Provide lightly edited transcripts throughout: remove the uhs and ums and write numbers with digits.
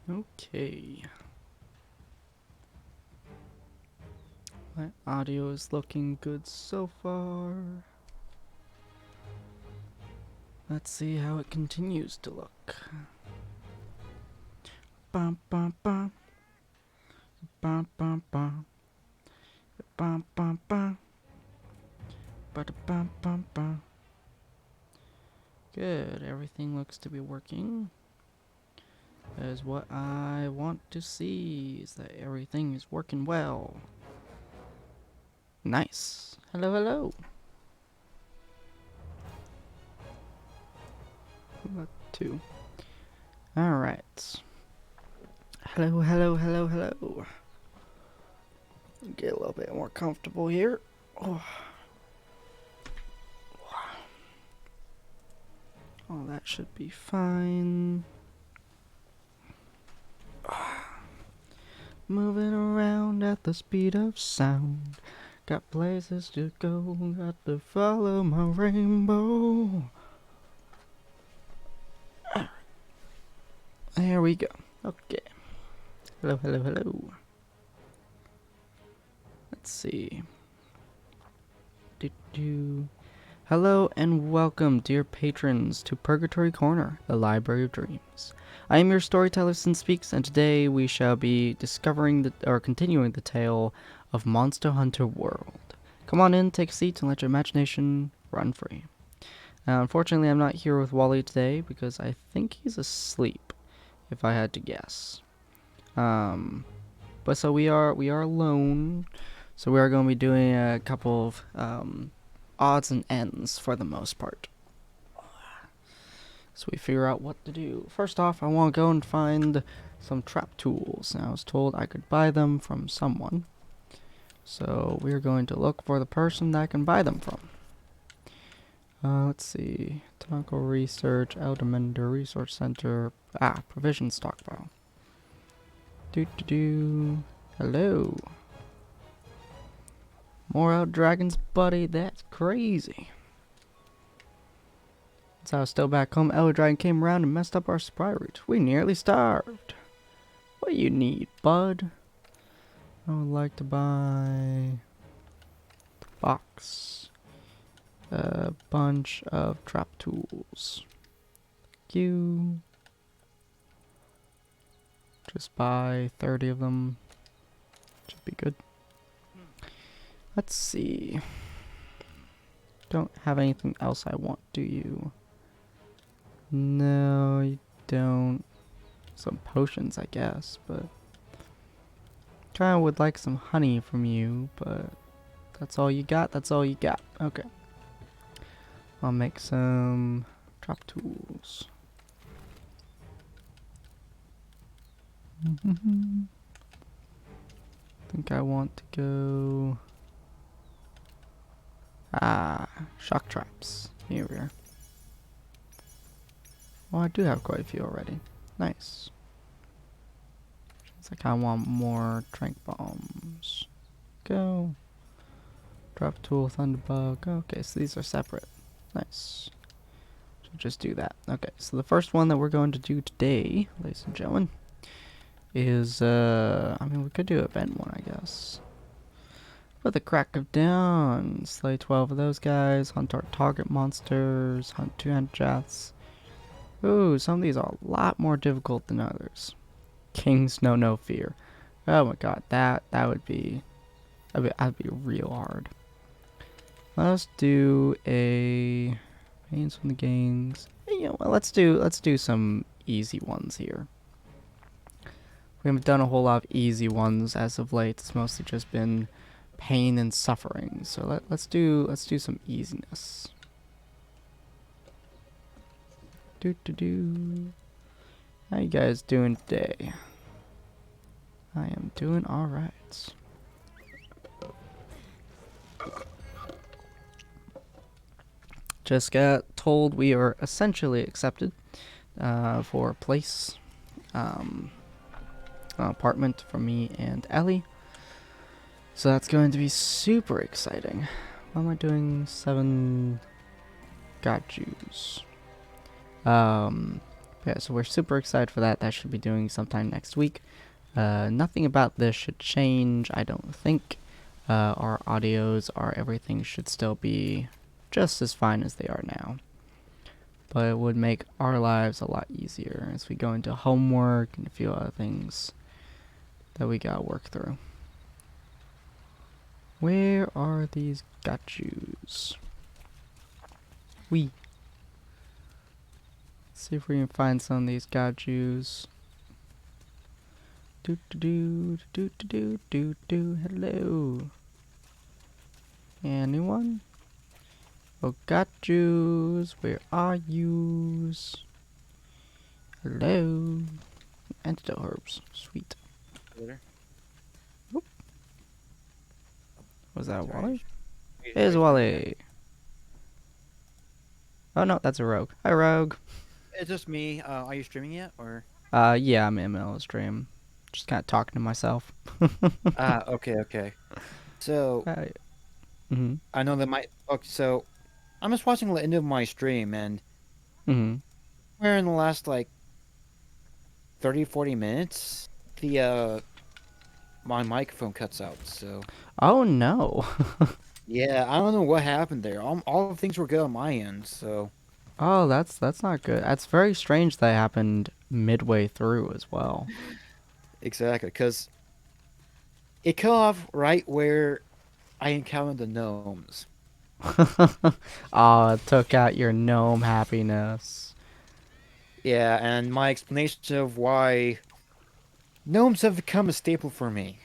Okay. My audio is looking good so far. Let's see how it continues to look. Bum bum bum. Bum bum bum. Bum bum bum. Bada bum bum bum. Good, everything looks to be working. That is what I want to see, is that everything is working well. Nice. Hello, hello. What two? Alright. Hello, hello, hello, hello. Get a little bit more comfortable here. Oh, that should be fine. Moving around at the speed of sound. Got places to go, got to follow my rainbow. There we go. Okay. Hello, hello, hello. Let's see. Hello and welcome, dear patrons, to Purgatory Corner, the Library of Dreams. I am your storyteller, Sinspeaks, and today we shall be continuing the tale of Monster Hunter World. Come on in, take a seat, and let your imagination run free. Unfortunately, I'm not here with Wally today because I think he's asleep, if I had to guess. But so we are alone. So we are going to be doing a couple of odds and ends for the most part. So we figure out what to do. First off, I want to go and find some trap tools. And I was told I could buy them from someone. So we're going to look for the person that I can buy them from. Let's see. Taco Research, Eldermender, Resource Center. Provision stockpile. Hello. More out dragons, buddy. That's crazy. Since I was still back home, Elder Dragon came around and messed up our supply route. We nearly starved. What you need, bud? I would like to buy the box. A bunch of trap tools. Thank you. Just buy 30 of them. Should be good. Let's see. Don't have anything else I want, do you? No, you don't. Some potions, I guess, but kinda would like some honey from you, but that's all you got? That's all you got. Okay. I'll make some trap tools. Think I want to go... shock traps. Here we are. Well, I do have quite a few already. Nice. It's like I want more trank bombs. Go. Drop tool, thunderbug. Okay, so these are separate. Nice. So just do that. Okay, so the first one that we're going to do today, ladies and gentlemen, is, I mean, we could do event one, I guess. But the crack of dawn. Slay 12 of those guys. Hunt our target monsters. Hunt 200 jaths. Ooh, some of these are a lot more difficult than others. Kings know no fear. Oh my god, that would be... that'd be real hard. Let's do a... Pains from the gangs. You know, well, let's do some easy ones here. We haven't done a whole lot of easy ones as of late. It's mostly just been pain and suffering. So let's do some easiness. How you guys doing today? I am doing alright. Just got told we are essentially accepted for a place, apartment for me and Ellie. So that's going to be super exciting. What am I doing? 7 got Jews. Yeah, so we're super excited for that. That should be doing sometime next week. Nothing about this should change, I don't think. Our audios, our everything should still be just as fine as they are now. But it would make our lives a lot easier as we go into homework and a few other things that we gotta work through. Where are these gachus? See if we can find some of these gachus. Do do do do do do do do. Hello. Anyone? Oh, gachus, where are yous? Hello. Antidote herbs. Sweet. Oop. Was that a Wally? Here's Wally. Oh no, that's a rogue. Hi, rogue. It's just me. Are you streaming yet, or? Yeah, I'm in the middle of stream. Just kind of talking to myself. Okay. So Hi. Mhm. I know that my okay. So I'm just watching the end of my stream, and Mhm. we're in the last like 30, 40 minutes. The my microphone cuts out. So Oh no. yeah, I don't know what happened there. All the things were good on my end. So Oh, that's not good. That's very strange that happened midway through as well. exactly, because it cut off right where I encountered the gnomes. Oh, it took out your gnome happiness. Yeah, and my explanation of why gnomes have become a staple for me.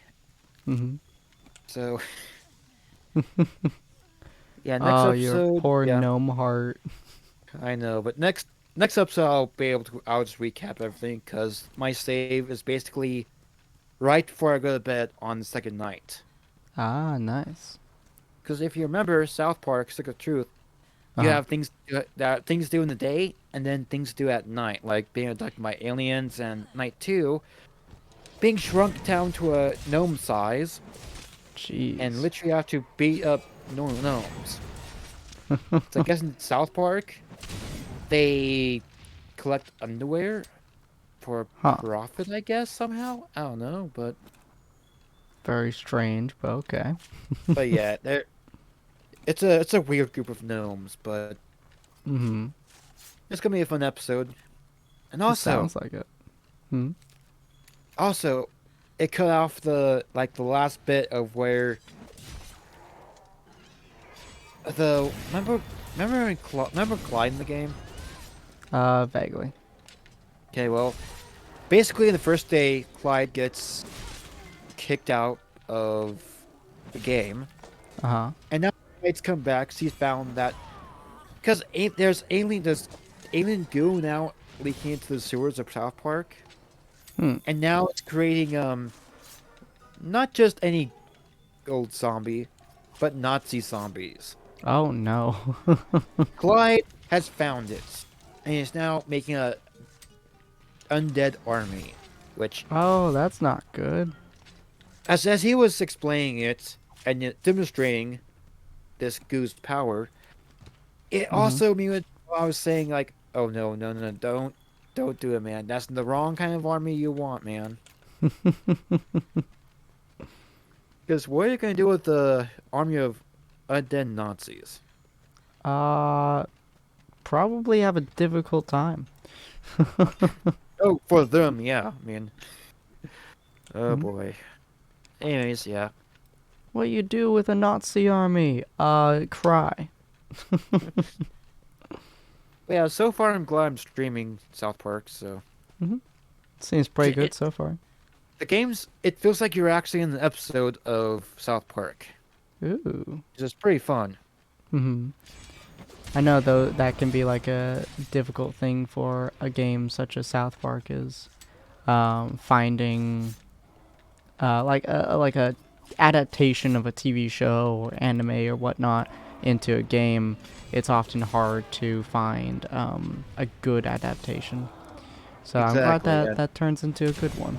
Mhm. So yeah, next Oh, your episode. poor Yeah, gnome heart. I know, but next episode I'll be able to. I'll just recap everything because my save is basically right before I go to bed on the second night. Ah, nice. Because if you remember South Park: Stick of Truth, you Uh-huh. have things to do in the day and then things to do at night, like being abducted by aliens, and night two being shrunk down to a gnome size and Jeez. literally have to beat up normal gnomes. So I guess in South Park they collect underwear for Huh. profit, I guess, somehow. I don't know, Very strange, but okay. but yeah, it's a weird group of gnomes, but Mhm. it's gonna be a fun episode. And It also, sounds like it. Hmm. also, it cut off the last bit of where the remember Clyde in the game. Vaguely. Okay, well, basically in the first day, Clyde gets kicked out of the game, Uh-huh. and now Clyde's come back. She's found that because there's alien goo now leaking into the sewers of South Park, Hmm. and now it's creating not just any old zombie, but Nazi zombies. Oh no. Clyde has found it, and is now making a undead army, which, Oh, that's not good. as he was explaining it and yet demonstrating this goo's power, it Mhm. also means I was saying like, oh no, don't do it, man. That's the wrong kind of army you want, man. Because what are you gonna do with the army of undead Nazis? Uh, Probably have a difficult time. Oh, for them, yeah. I mean, oh Mhm. boy. Anyways, yeah. What you do with a Nazi army? Cry. But yeah, so far I'm glad I'm streaming South Park, so Mhm. Seems pretty good so far. the games it feels like you're actually in an episode of South Park. Ooh. Which is pretty fun. Mhm. I know though that can be like a difficult thing for a game such as South Park is finding like a adaptation of a TV show or anime or whatnot into a game. It's often hard to find a good adaptation. So I'm glad Exactly, that yeah. that turns into a good one.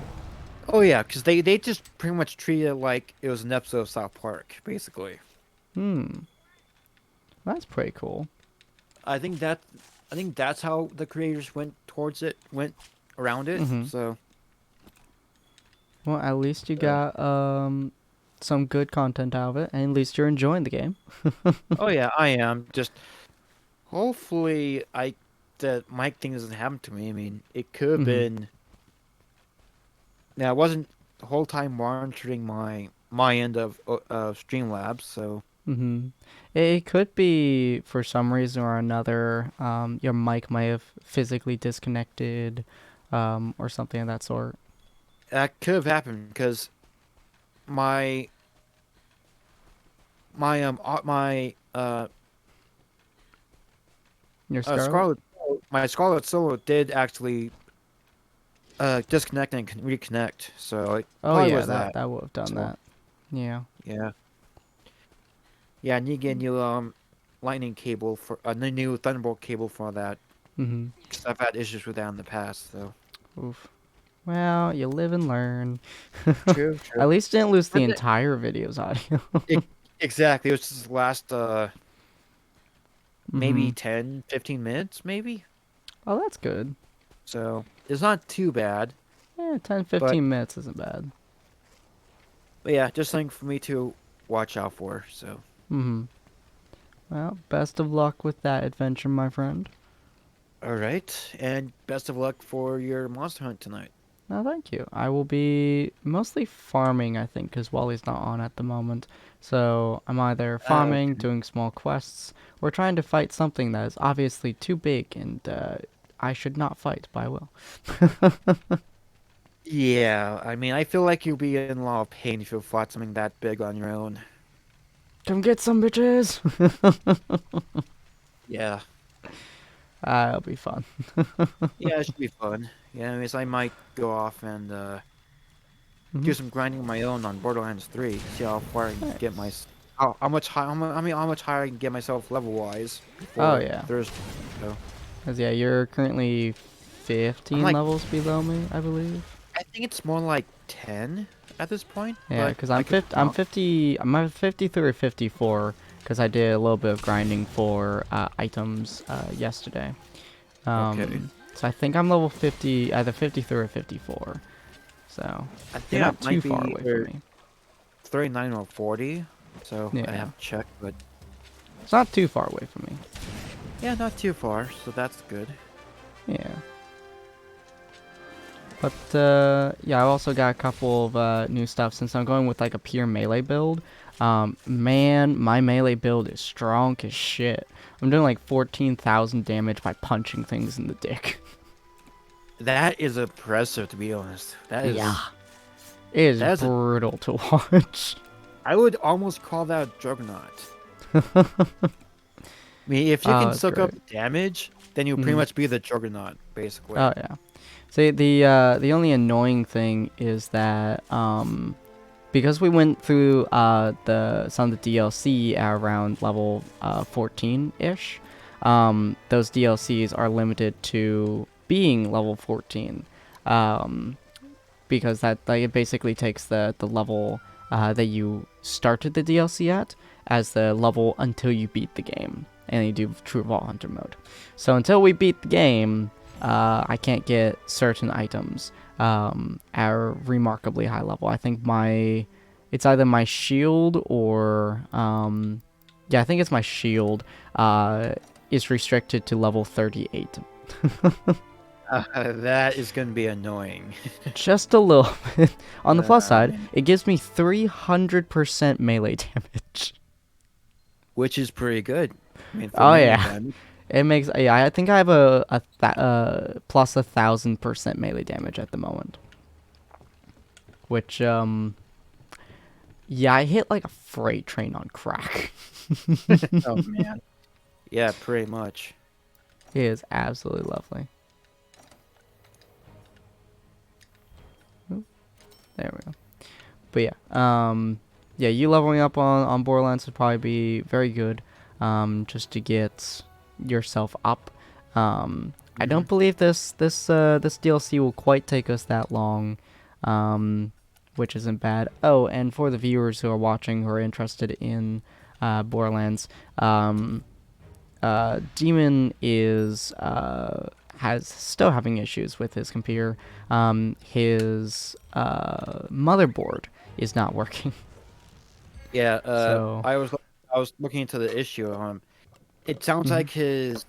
Oh yeah, because they just pretty much treat it like it was an episode of South Park, basically. Hmm, that's pretty cool. I think that I think that's how the creators went around it. Mm-hmm. So Well, at least you uh, got some good content out of it, and at least you're enjoying the game. oh yeah, I am. Just hopefully the mic thing doesn't happen to me. I mean, it could have Mm-hmm. been. Now I wasn't the whole time monitoring my end of Streamlabs, so Mm-hmm. It could be for some reason or another. Your mic might have physically disconnected, or something of that sort. that could have happened because my my Your Scarlet? My Scarlet Solo did actually disconnect and reconnect, so it Oh probably yeah, was that that. that would have done So that. Yeah. yeah, yeah, I need to get a new lightning cable for a new Thunderbolt cable for that. Mm-hmm. 'Cause I've had issues with that in the past, so. Oof. Well, you live and learn. True, true. At least didn't lose the But the- entire video's audio. it, exactly. It was just the last Mm-hmm. maybe 10, 15 minutes, maybe. Oh, that's good. So it's not too bad. Yeah, 10, But 15 minutes isn't bad. but yeah, just something for me to watch out for. So Mm-hmm. Well, best of luck with that adventure, my friend. all right, and best of luck for your monster hunt tonight. No, thank you. I will be mostly farming, I think, because Wally's not on at the moment. So I'm either farming, Okay. doing small quests, or trying to fight something that is obviously too big and I should not fight, but I will. Yeah, I mean, I feel like you'll be in a lot of pain if you fought something that big on your own. Come get some bitches! Yeah, It'll be fun. yeah, it should be fun. Yeah, I mean, I might go off and Hmm. do some grinding of my own on Borderlands 3. See how far I can get my Nice. how much high how much higher I can get myself level wise Oh, before yeah. Thursday. So 'Cause, yeah, you're currently I'm 15 like levels below me, I believe. I think it's more like 10 at this point, Yeah, but because I could be I'm wrong. 50, I'm at 53 or 54, because I did a little bit of grinding for items yesterday. Okay. So I think I'm level 50, either 53 or 54. So I you're think I not too might far be away from either me. 39 or 40. So I Yeah, have to check, but it's not too far away from me. yeah, not too far, so that's good. Yeah. But yeah, I've also got a couple of new stuff since I'm going with like a pure melee build. Man, my melee build is strong as shit. I'm doing like 14,000 damage by punching things in the dick. That is impressive, to be honest. Yeah. It is That is a brutal to watch. I would almost call that a juggernaut. I mean, if you Oh, can that's soak up great. damage, then you'll pretty Hmm. much be the juggernaut, basically. Oh yeah. See, the only annoying thing is that because we went through some of the DLC at around level 14-ish, those DLCs are limited to being level 14. Um, because that like it basically takes the level that you started the DLC at as the level until you beat the game, and you do True Vault Hunter mode. So until we beat the game, I can't get certain items at a remarkably high level. I think it's either my shield or yeah, I think it's my shield is restricted to level 38. That is going to be annoying. Just a little bit. On the plus side, Man. it gives me 300% melee damage. Which is pretty good. I mean, for Oh melee yeah, damage. it makes yeah. I think I have a plus 1,000% melee damage at the moment. Which yeah, I hit like a freight train on crack. Oh, man. Yeah, pretty much. It is absolutely lovely. Oop, there we go. But yeah, yeah, you leveling up on Borderlands would probably be very good, just to get yourself up. I Hmm. don't believe this DLC will quite take us that long, which isn't bad. Oh, and for the viewers who are watching who are interested in Borderlands, Demon is has still having issues with his computer. His motherboard is not working. Yeah, So, I was looking into the issue. It sounds hmm like his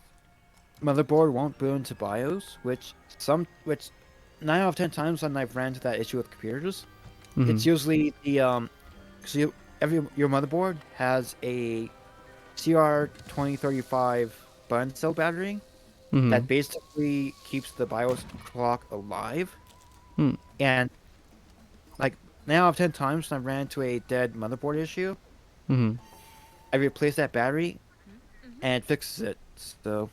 motherboard won't boot into BIOS, which 9 out of 10 times when I've ran into that issue with computers, hmm it's usually the because your motherboard has a CR2035 button cell battery hmm that basically keeps the BIOS clock alive. hmm And like 9 out of 10 times when I ran into a dead motherboard issue, hmm I replaced that battery and it fixes it. So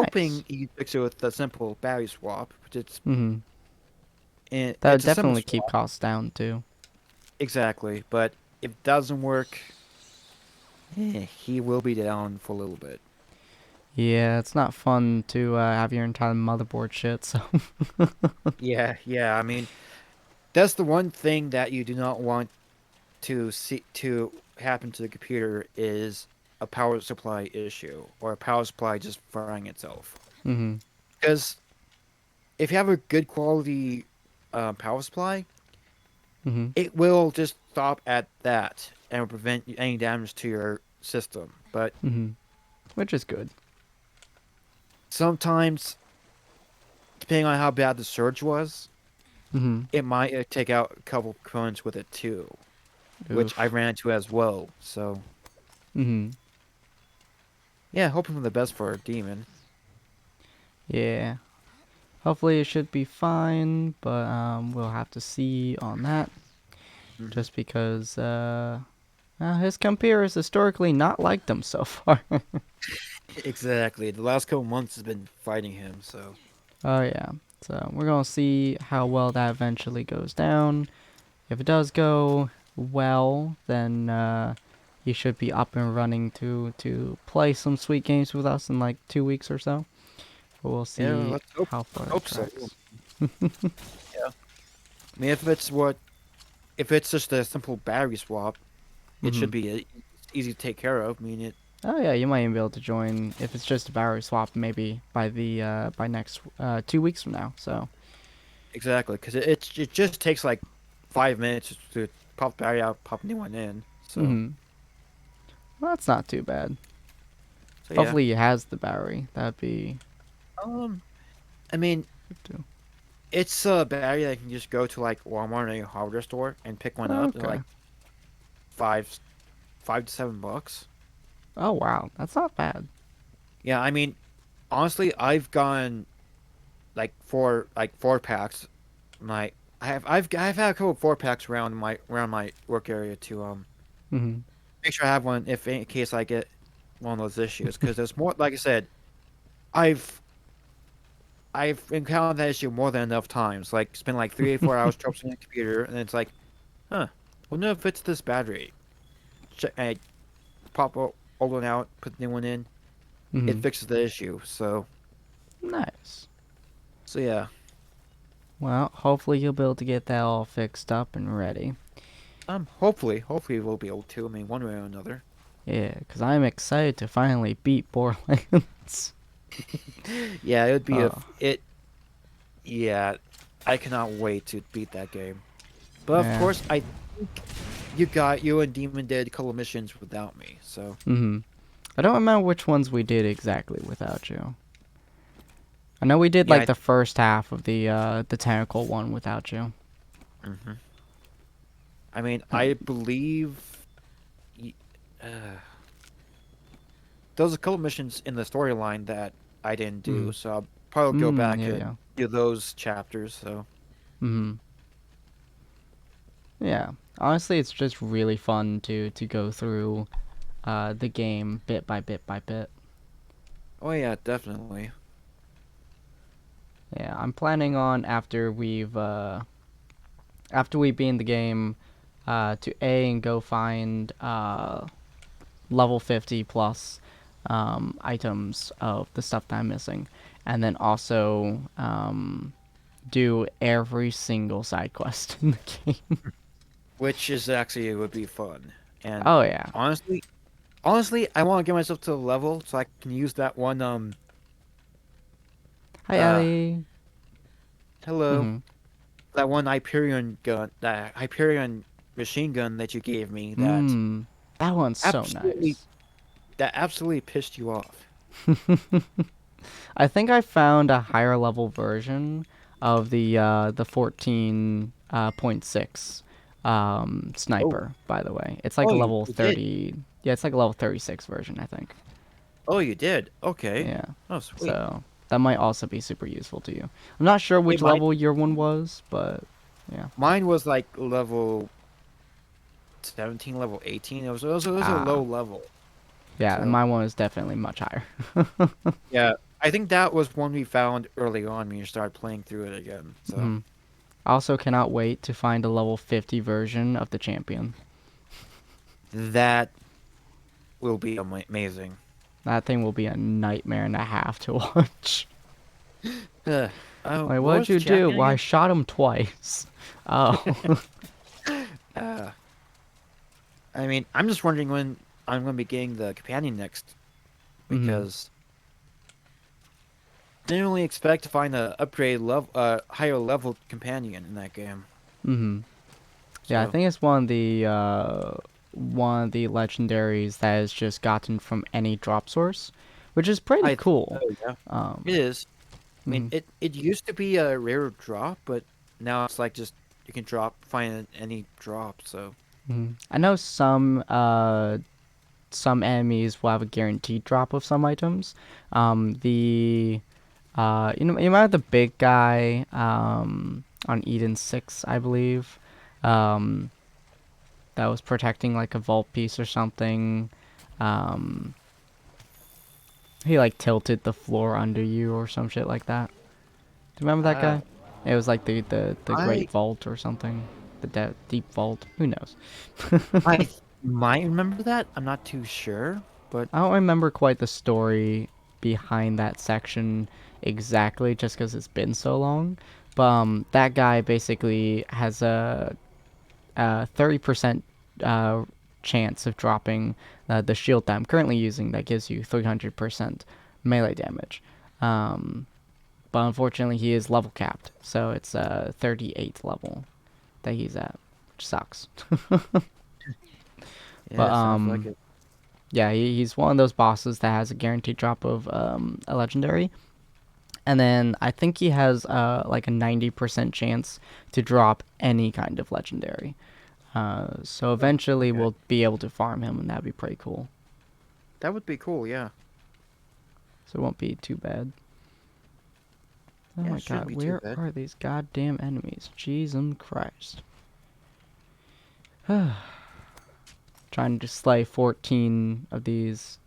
nice. hoping you fix it with a simple battery swap, which hmm That would it's a simple definitely keep swap. costs down too. Exactly, but if it doesn't work, he will be down for a little bit. Yeah, it's not fun to have your entire motherboard shit. So, Yeah. I mean, that's the one thing that you do not want to happen to the computer is a power supply issue or a power supply just frying itself. hmm Because if you have a good quality power supply, hmm it will just stop at that and will prevent any damage to your system. But hmm which is good. sometimes, depending on how bad the surge was, hmm it might take out a couple components with it too, which I Oof. ran into as well. So hmm yeah, hoping for the best for a demon. Yeah. Hopefully it should be fine, but we'll have to see on that. Hmm. Just because his computer has historically not liked him so far. Exactly. The last couple months has been fighting him. So Oh yeah. So we're gonna see how well that eventually goes down. If it does go well, then he should be up and running to play some sweet games with us in like 2 weeks or so. But we'll yeah, see how far that hope so. tracks. Yeah. I mean, if it's just a simple battery swap, it hmm should be easy to take care of. I mean, Oh yeah, you might even be able to join if it's just a battery swap, maybe by the by next 2 weeks from now. So. exactly, because it just takes like 5 minutes to pop the battery out, pop a new one in. So hmm Well, that's not too bad. so yeah. Hopefully he has the battery. That'd be Um, I mean, good too. it's a battery that you can just go to like Walmart or a hardware store and pick one up. They're Okay. like five, $5 to $7. Oh wow, that's not bad. Yeah, I mean, honestly, I've gone like four packs. My I've had a couple of 4 packs around my work area to hmm make sure I have one if in case I get one of those issues because there's more. Like I said, I've I've encountered that issue more than enough times. Like spend like 3 or 4 hours troubleshooting the computer, and it's like, huh, wonder if it's this battery. Check, I pop old one out, put the new one in. It hmm fixes the issue. Nice. So yeah. Well, hopefully you'll be able to get that all fixed up and ready. Hopefully we'll be able to. I mean, one way or another. Yeah, because I'm excited to finally beat Borderlands. Yeah, it would be a Oh, it. Yeah, I cannot wait to beat that game. But of yeah. course, I think you and Demon did a couple missions without me. So hmm I don't remember which ones we did exactly without you. I know we did yeah. like the first half of the tentacle one without you. Hmm. I mean, Hmm. I believe y- uh, there was a couple missions in the storyline that I didn't hmm do. So I'll probably go back Yeah, and yeah. do those chapters. So hmm Yeah. Honestly, it's just really fun to go through the game bit by bit by bit. oh yeah, definitely. Yeah, I'm planning on after we beat the game, to A and go find level 50 plus items of the stuff that I'm missing, and then also do every single side quest in the game. Which is actually it would be fun. And Oh yeah. honestly, honestly, I want to get myself to a level so I can use that one. Hi, Uh, Ellie. hello, Mm-hmm. that one Hyperion gun, that Hyperion machine gun that you gave me. That one's so Absolutely, nice. that absolutely pissed you off. I think I found a higher level version of the 14.6 Oh, sniper. By the way, it's like oh, a you, level you did. 30. Yeah, it's like a level 36 version. I think. Oh, you did. Okay. Yeah. Oh, sweet. So that might also be super useful to you. I'm not sure Yeah, which level your one was, but yeah. mine was like level 17, level 18. It was a low Ah, level. yeah. And So my one is definitely much higher. yeah, I think that was one we found early on when you started playing through it again. So Mhm. Also, cannot wait to find a level 50 version of the champion. that will be amazing. That thing will be a nightmare and a half to watch. Uh, Like, what what'd was the you do? champion Well, I again? shot him twice. Oh. Uh, I mean, I'm just wondering when I'm going to be getting the companion next hmm because didn't really expect to find a upgrade level, higher level companion in that game. hmm Yeah, I So think it's one of the legendaries that is just gotten from any drop source, which is pretty I think so, cool. yeah, it Um, is. I mean, mhm, it used to be a rare drop, but now it's like just you can find any drop. So I know some enemies will have a guaranteed drop of some items. The you might have the big guy on Eden 6, I believe. Um, that was protecting like a vault piece or something. Um, he like tilted the floor under you or some shit like that. Do you remember that uh, guy? It was like the I Great Vault or something. The Deep Vault. Who knows? I might remember that. I'm not too sure, but I don't remember quite the story behind that section exactly, just because it's been so long. But that guy basically has a 30% uh, chance of dropping the shield that I'm currently using that gives you 300% melee damage. Um, but unfortunately, he is level capped, so it's 38th level that he's at, which sucks. yeah, But it sounds like it. yeah, he's one of those bosses that has a guaranteed drop of a legendary. And then I think he has like a 90% chance to drop any kind of legendary. So Oh, eventually okay, we'll be able to farm him, and that'd be pretty cool. that would be cool. Yeah, So it won't be too bad. Oh yeah, my it shouldn't god, be too where bad. are these goddamn enemies? Jesus Christ. Trying to slay 14 of these,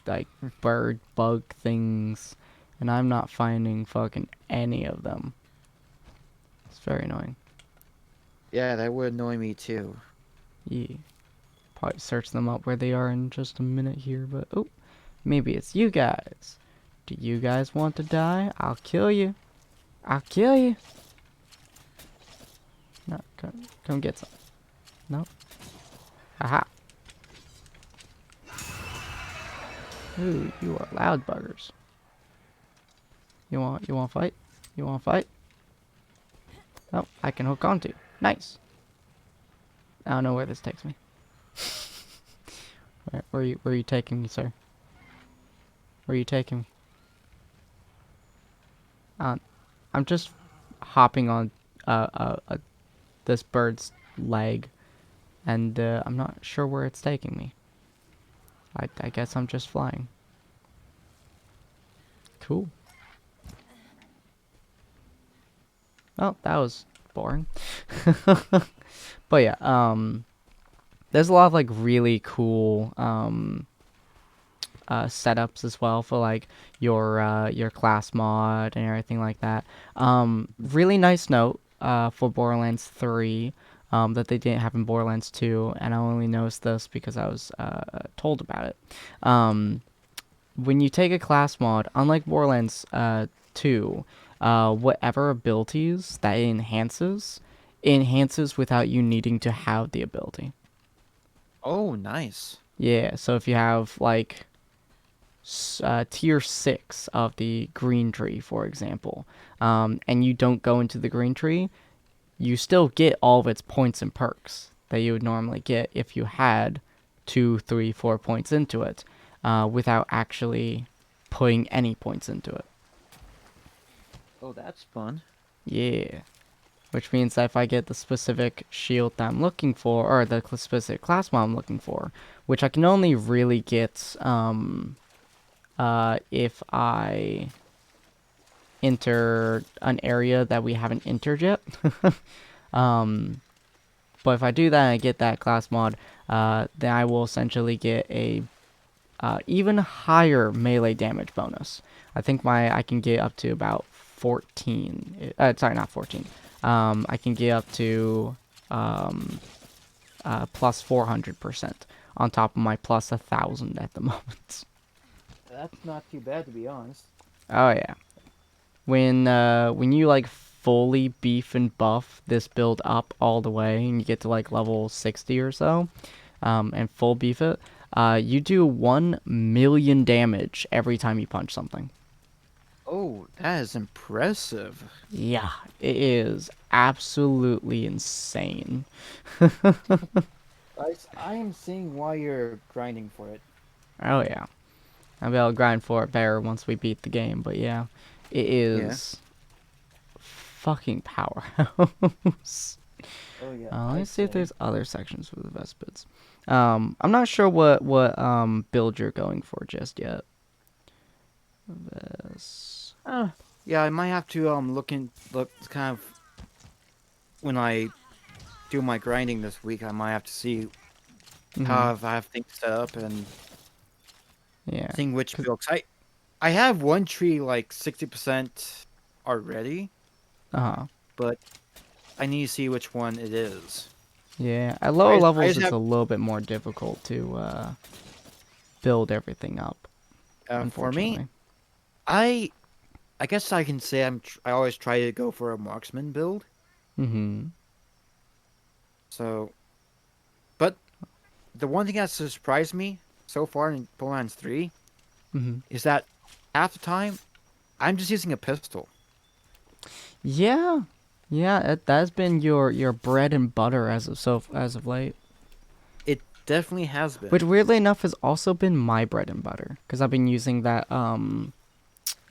like, bird bug things, and I'm not finding fucking any of them. It's very annoying. Yeah, that would annoy me too. Yeah. Probably search them up where they are in just a minute here, but oh, maybe it's you guys. Do you guys want to die? I'll kill you. I'll kill you. No, come get some. No. Haha. Ooh, you are loud buggers. You want to fight? You want to fight? Oh, I can hook onto. Nice. I don't know where this takes me. Where are you taking me, sir? Where are you taking me? Uh, I'm just hopping on this bird's leg, and I'm not sure where it's taking me. I guess I'm just flying. Cool. Oh, that was boring. But yeah, there's a lot of like really cool setups as well for like your class mod and everything like that. Really nice note for Borderlands 3 that they didn't have in Borderlands 2, and I only noticed this because I was told about it. Um, when you take a class mod, unlike Borderlands 2, whatever abilities that it enhances without you needing to have the ability. Oh, nice. Yeah, so if you have like tier 6 of the green tree, for example, and you don't go into the green tree, you still get all of its points and perks that you would normally get if you had 2, 3, 4 points into it, without actually putting any points into it. Oh, that's fun. Yeah. Which means that if I get the specific shield that I'm looking for, or the specific class mod I'm looking for, which I can only really get if I enter an area that we haven't entered yet. um, but if I do that and I get that class mod, then I will essentially get a even higher melee damage bonus. I think I can get up to about 14. Sorry, not 14. I can get up to um, plus 400% on top of my plus 1,000 at the moment. That's not too bad, to be honest. Oh yeah. When you like fully beef and buff this build up all the way and you get to like level 60 or so, and full beef it, you do 1 million damage every time you punch something. Oh, that is impressive. Yeah, it is absolutely insane. I am seeing why you're grinding for it. Oh yeah, I'll be able to grind for it better once we beat the game. But yeah, it Yeah. is fucking powerhouse. Oh yeah, Let me I'd see if say. there's other sections for the Vespids. I'm not sure what build you're going for just yet. Ves. Yeah, I might have to look kind of when I do my grinding this week. I might have to see Mm-hmm. how I have things set up and Yeah. seeing which 'Cause- builds. I have one tree like 60% already, uh-huh. but I need to see which one it is. Yeah. At lower I levels, just it's have a little bit more difficult to build everything up. for me. Unfortunately. I I guess I can say I always try to go for a marksman build. Mm-hmm. So, but the one thing that surprised me so far in Borderlands 3 Mm-hmm. is that half the time I'm just using a pistol. Yeah. Yeah. That's been your bread and butter as of late. It definitely has Which been. weirdly enough has also been my bread and butter because I've been using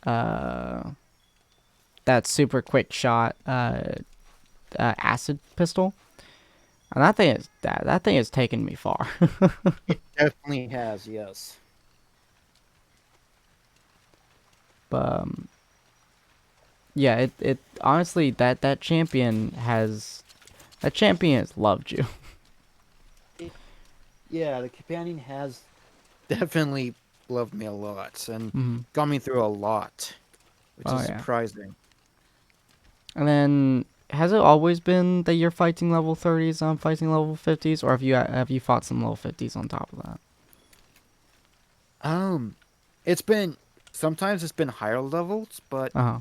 uh that super quick shot acid pistol, and that thing has taken me far. It definitely has, yes. But yeah, it honestly that champion has loved you. It, yeah, the companion has definitely loved me a lot and Hmm. got me through a lot, which Oh is yeah, surprising. and then has it always been that you're fighting level 30s on fighting level 50s, or have you fought some level 50s on top of that? Um, it's been sometimes it's been higher levels, but Uh huh.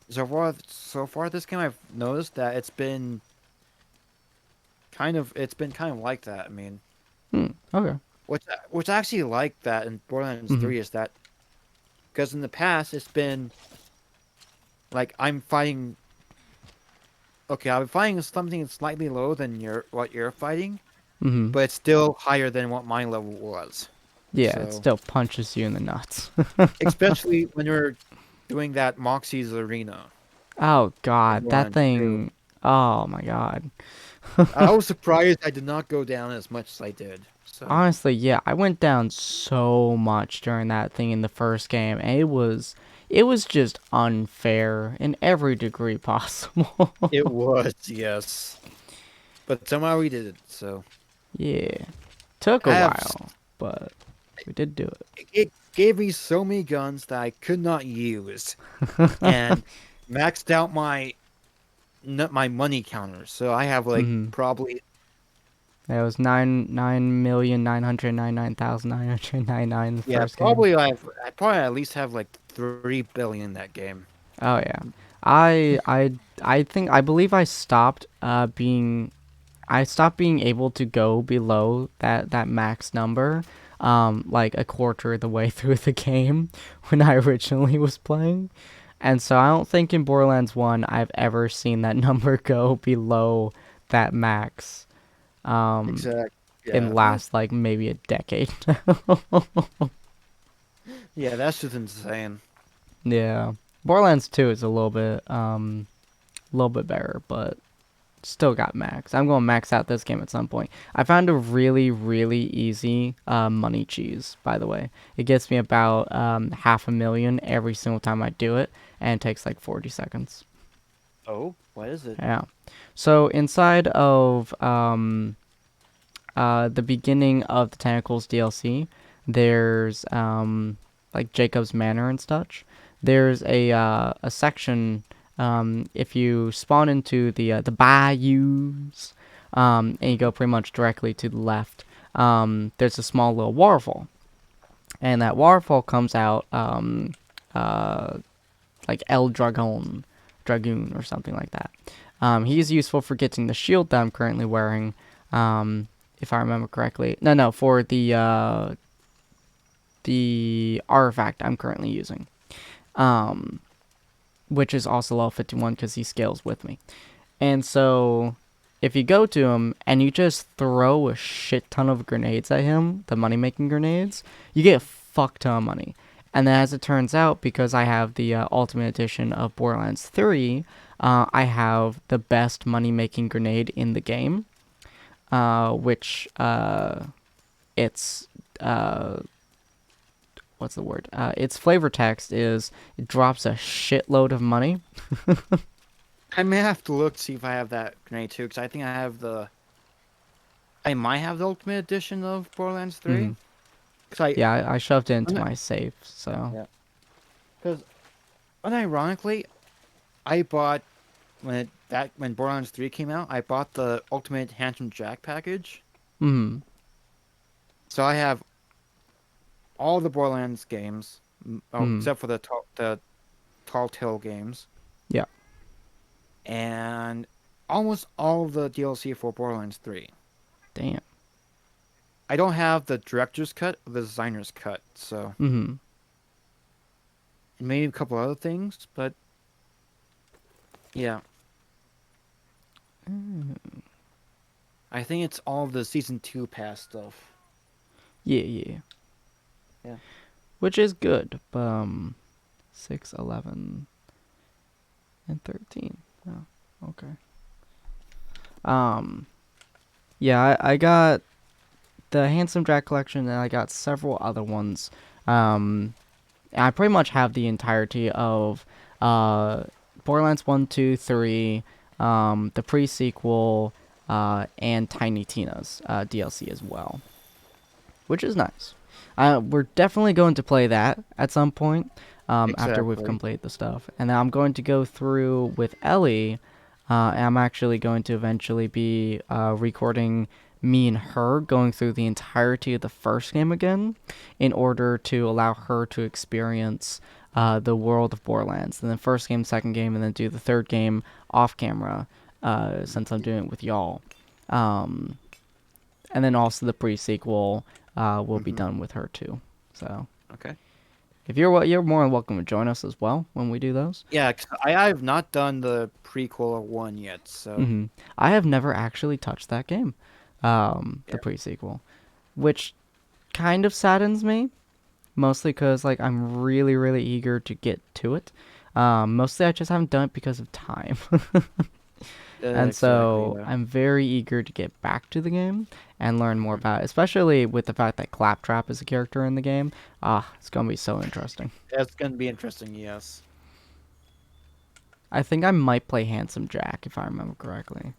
so far this game I've noticed that it's been kind of like that. I mean, Hmm. Okay. which I actually like that in Borderlands Hmm. 3 is that because in the past it's been like I'm fighting. Okay, I'll be fighting something slightly lower than what you're fighting, Hmm. but it's still higher than what my level was. Yeah, it So, still punches you in the nuts. especially when you're doing that Moxie's Arena Oh in god, that Borderlands 2. thing. Oh my god. I was surprised I did not go down as much as I did. So, Honestly, yeah, I went down so much during that thing in the first game, and it was just unfair in every degree possible. it was, yes. But somehow we did it. So, Yeah. Took a I have while, but we did do it gave me so many guns that I could not use it. and maxed out my money counter. So I have like Hmm. probably That was 9,999,999 in the yeah, first game. I probably at least have like 3 billion in that game. Oh yeah. I I I believe I stopped being I stopped being able to go below that max number, like a quarter of the way through the game when I originally was playing. And so I don't think in Borderlands 1 I've ever seen that number go below that max Exact. in Yeah. the last like maybe a decade. Yeah, that's just insane. Yeah. Borderlands 2 is a little bit better, but still got max. I'm going to max out this game at some point. I found a really, really easy money cheese, by the way. It gets me about 500,000 every single time I do it, and it takes like 40 seconds. Oh, what is it? Yeah. So inside of the beginning of the Tentacles DLC, there's like Jacob's Manor and such. There's a section if you spawn into the bayous and you go pretty much directly to the left. There's a small little waterfall, and that waterfall comes out uh, like El Dragoon or something like that. He's useful for getting the shield that I'm currently wearing, if I remember correctly. No, for the artifact I'm currently using, which is also level 51 because he scales with me. And so, if you go to him and you just throw a shit ton of grenades at him, the money making grenades, you get a fuck ton of money. And then, as it turns out, because I have the Ultimate Edition of Borderlands 3, I have the best money making grenade in the game, which it's what's the word? Its flavor text is it drops a shitload of money. I may have to look to see if I have that grenade too, because I think I might have the Ultimate Edition of Borderlands 3. Hmm. Because I, Yeah, I shoved it into un- my safe, so. yeah, because unironically, I bought when Borderlands 3 came out, I bought the Ultimate Handsome Jack package. Hmm. So I have all the Borderlands games, Hmm. except for the Tall Tale games, Yeah. and almost all of the DLC for Borderlands 3. Damn. I don't have the director's cut or the designer's cut, so Hmm. maybe a couple other things, but yeah, I think it's all the season 2 pass stuff. Yeah, yeah. Yeah. Which is good. 6, 11, and 13. Oh, okay. Um, yeah, I got the Handsome Jack collection, and I got several other ones. And I pretty much have the entirety of Borderlands 1, 2, 3, the pre-sequel, and Tiny Tina's DLC as well, which is nice. We're definitely going to play that at some point after we've Exactly. completed the stuff. And then I'm going to go through with Ellie, and I'm actually going to eventually be recording me and her going through the entirety of the first game again in order to allow her to experience the world of Borderlands. And then first game, second game, and then do the third game off camera since I'm doing it with y'all. Um, and then also the pre-sequel will be done with her too. So Okay. if you're more than welcome to join us as well when we do those. Yeah, 'cause I've not done the prequel one yet, so Hmm. I have never actually touched that game, the yeah. pre-sequel, which kind of saddens me, mostly because like I'm really really eager to get to it. Mostly I just haven't done it because of time. And Exactly. so Yeah. I'm very eager to get back to the game and learn more about it, especially with the fact that Claptrap is a character in the game. It's gonna be so interesting. That's gonna be interesting. Yes. I think I might play Handsome Jack if I remember correctly.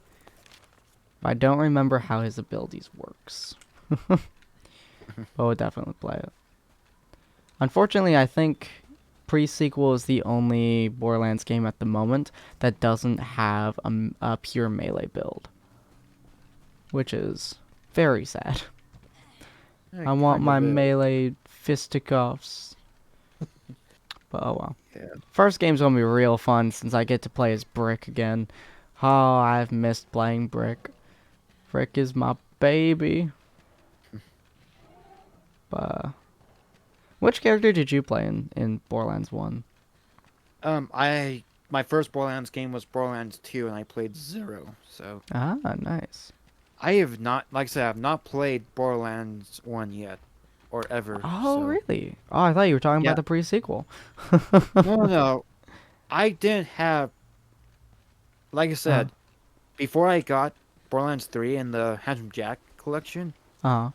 But I don't remember how his abilities works. But we'll definitely play it. Unfortunately, I think pre-sequel is the only Borderlands game at the moment that doesn't have a pure melee build, which is very sad. It I want kind my of is. melee fisticuffs. But oh well. Yeah. First game's gonna be real fun since I get to play as Brick again. Oh, I've missed playing Brick. Frick is my baby. Which character did you play in Borderlands 1? My first Borderlands game was Borderlands 2, and I played Zero. So Ah, nice. I have not, like I said, I have not played Borderlands 1 yet, or ever. Oh, So really? Oh, I thought you were talking about yeah, the pre-sequel. no, no, no. I didn't have, like I Uh, said, before I got Borderlands 3 and the Handsome Jack collection, uh.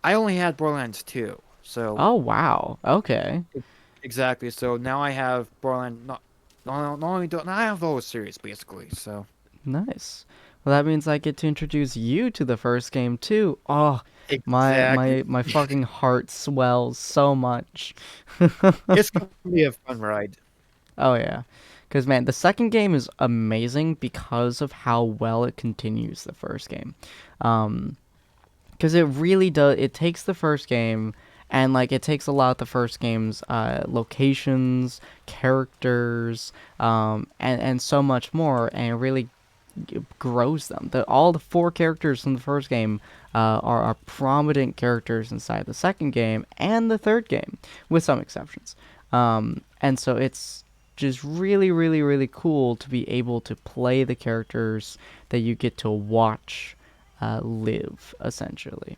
I only had Borderlands 2. So Oh, wow. Okay. exactly. So now I have Borderlands. Not only do now I have the whole series basically. So Nice. Well, that means I get to introduce you to the first game too. Oh, my exactly, my my fucking heart swells so much. it's gonna be a fun ride. Oh yeah. Cuz man, the second game is amazing because of how well it continues the first game. Um cuz it really does, it takes the first game and like it takes a lot of the first game's locations, characters, and so much more, and it really grows them. All the four characters from the first game are prominent characters inside the second game and the third game, with some exceptions. And so it's just really, really, really cool to be able to play the characters that you get to watch live, essentially.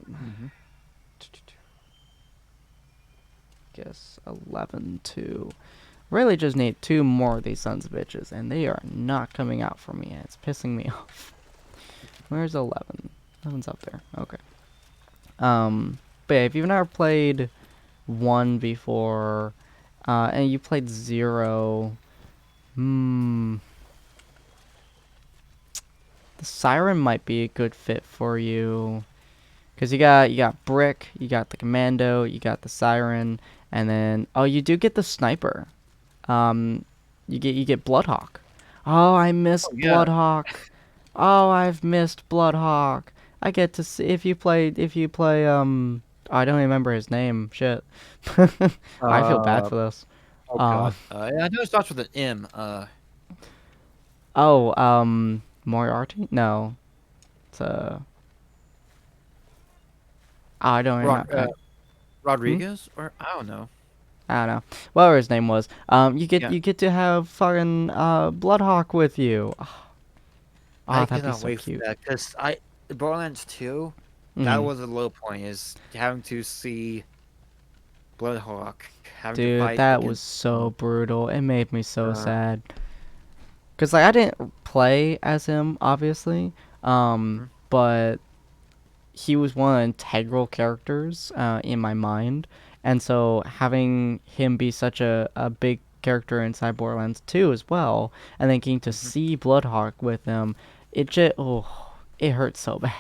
Hmm. Guess 11 2. Really just need two more of these sons of bitches, and they are not coming out for me. It's pissing me off. Where's 11? 11's up there. Okay. But yeah, if you've never played 1 before, and you played 0, the Siren might be a good fit for you. Because you got Brick, you got the Commando, you got the Siren, and then, oh, you do get the Sniper. Um, you get Bloodhawk. Oh, I Oh missed yeah. Bloodhawk. Oh, I've missed Bloodhawk. I get to see if you play I don't remember his name. Shit. I feel bad Uh for this. oh Uh god. I know it starts with an M. oh, Moriarty? No. It's I don't Rod, remember. Hmm? Rodriguez, or I don't know. I don't know. Whatever his name was. You get Yeah, you get to have fucking Bloodhawk with you. I Oh, that'd be cannot so wait for cute. that because Borderlands 2, that Mm. was a low point is having to see Bloodhawk having to Dude, fight that was against so brutal. It made me so uh, sad. Cause like I didn't play as him, obviously. mhm, But he was one of the integral characters in my mind, and so having him be such a big character inside Borderlands 2 as well, and then getting to mhm. see Bloodhawk with him, it just it hurt so bad.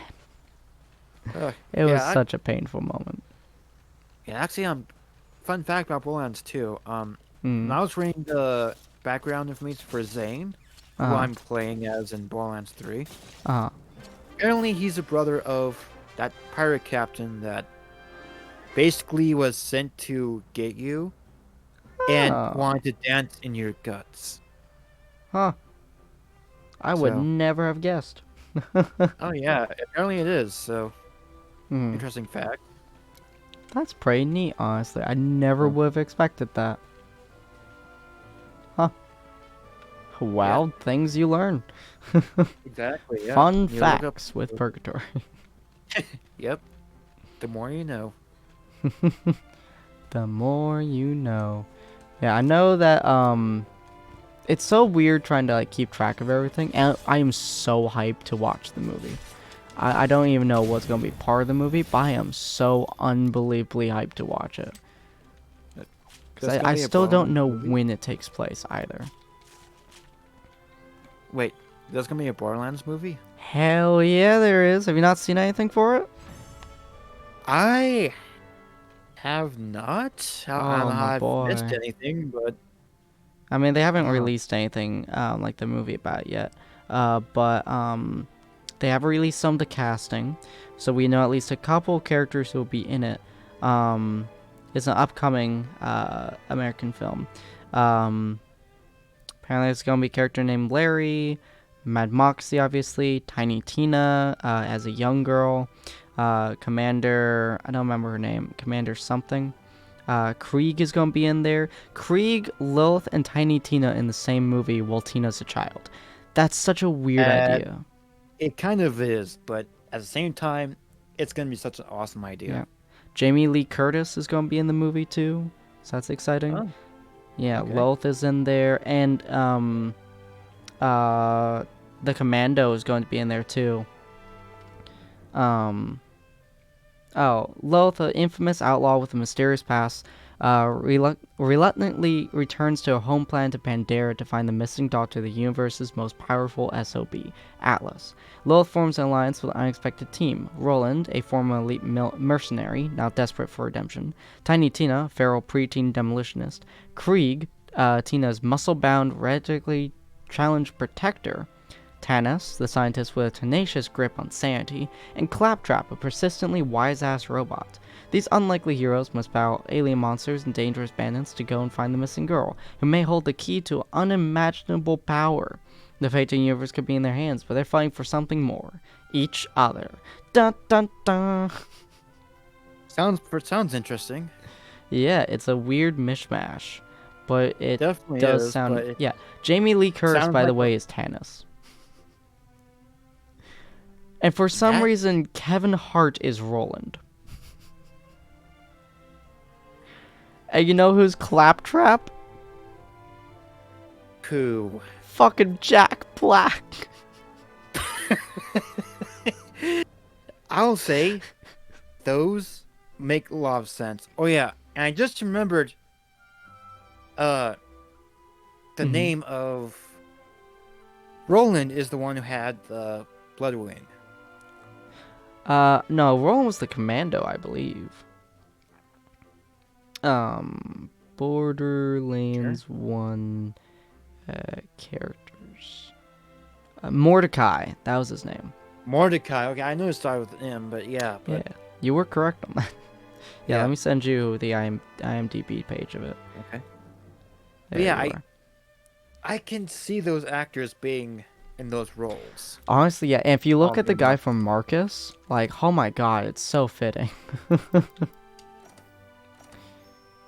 It was Yeah, such a painful moment. yeah. Actually, fun fact about Borderlands 2. When Mm. I was reading the background information for Zane, who Uh. I'm playing as in Borderlands 3, Uh. apparently he's a brother of that pirate captain that basically was sent to get you and Oh. wanted to dance in your guts. Huh. I would So, never have guessed. oh yeah, apparently it is. So, Hmm. interesting fact. That's pretty neat, honestly. I never Oh, would have expected that. Huh. yeah, Well, things you learn. exactly. Yeah, Fun you look up. facts with Purgatory. Yep. The more you know. The more you know. Yeah, I know that it's so weird trying to like keep track of everything, and I am so hyped to watch the movie. I don't even know what's gonna be part of the movie, but I am so unbelievably hyped to watch it. Cause There's I gonna be a still don't Borderlands know movie. when it takes place either. Wait, there's gonna be a Borderlands movie. Hell yeah, there is. Have you not seen anything for it? I have not. I don't Oh know how my I've missed boy. anything, but I mean, they haven't uh, released anything like the movie about it yet, but they have released some of the casting, so we know at least a couple characters who will be in it. Um, it's an upcoming American film. Um, apparently, it's gonna be a character named Larry, Mad Moxie, obviously. Tiny Tina as a young girl. Commander, I don't remember her name. Commander something. Krieg is going to be in there. Krieg, Lilith, and Tiny Tina in the same movie while Tina's a child. That's such a weird Uh, idea. it kind of is, but at the same time, it's gonna be such an awesome idea. Yeah. Jamie Lee Curtis is going to be in the movie too. So that's exciting. Oh, Yeah, okay. Lilith is in there. And uh, the Commando is going to be in there too. Um, Oh, Lilith, the infamous outlaw with a mysterious past, reluctantly returns to her home planet of Pandora to find the missing daughter of the universe's most powerful SOB, Atlas. Lilith forms an alliance with an unexpected team. Roland, a former elite mercenary, now desperate for redemption. Tiny Tina, feral preteen demolitionist. Krieg, Tina's muscle-bound, radically challenged protector. Tanis, the scientist with a tenacious grip on sanity, and Claptrap, a persistently wise-ass robot. These unlikely heroes must battle alien monsters and dangerous bandits to go and find the missing girl, who may hold the key to unimaginable power. The fate of the universe could be in their hands, but they're fighting for something more. Each other. Dun dun dun! Sounds interesting. Yeah, it's a weird mishmash, but it Definitely does is, sound... but it Yeah, Jamie Lee Curtis, sounds by the like way, is Tanis. And for some that. reason, Kevin Hart is Roland. And you know who's Claptrap? Who? Fucking Jack Black. I'll say those make a lot of sense. Oh yeah, and I just remembered uh the Mm-hmm. name of Roland is the one who had the blood wing. No, Roland was the commando, I believe. Sure. Borderlands 1 characters. Mordecai, that was his name. Mordecai. Okay, I knew it started with an M, but yeah, Yeah, but you were correct on that. Yeah, let yeah. me send you the IMDb page of it. Okay. But There yeah, you I are. I can see those actors being in those roles. Honestly, yeah, and if you look at the Oddly guy enough. from Marcus, like, oh my god, it's so fitting. Okay,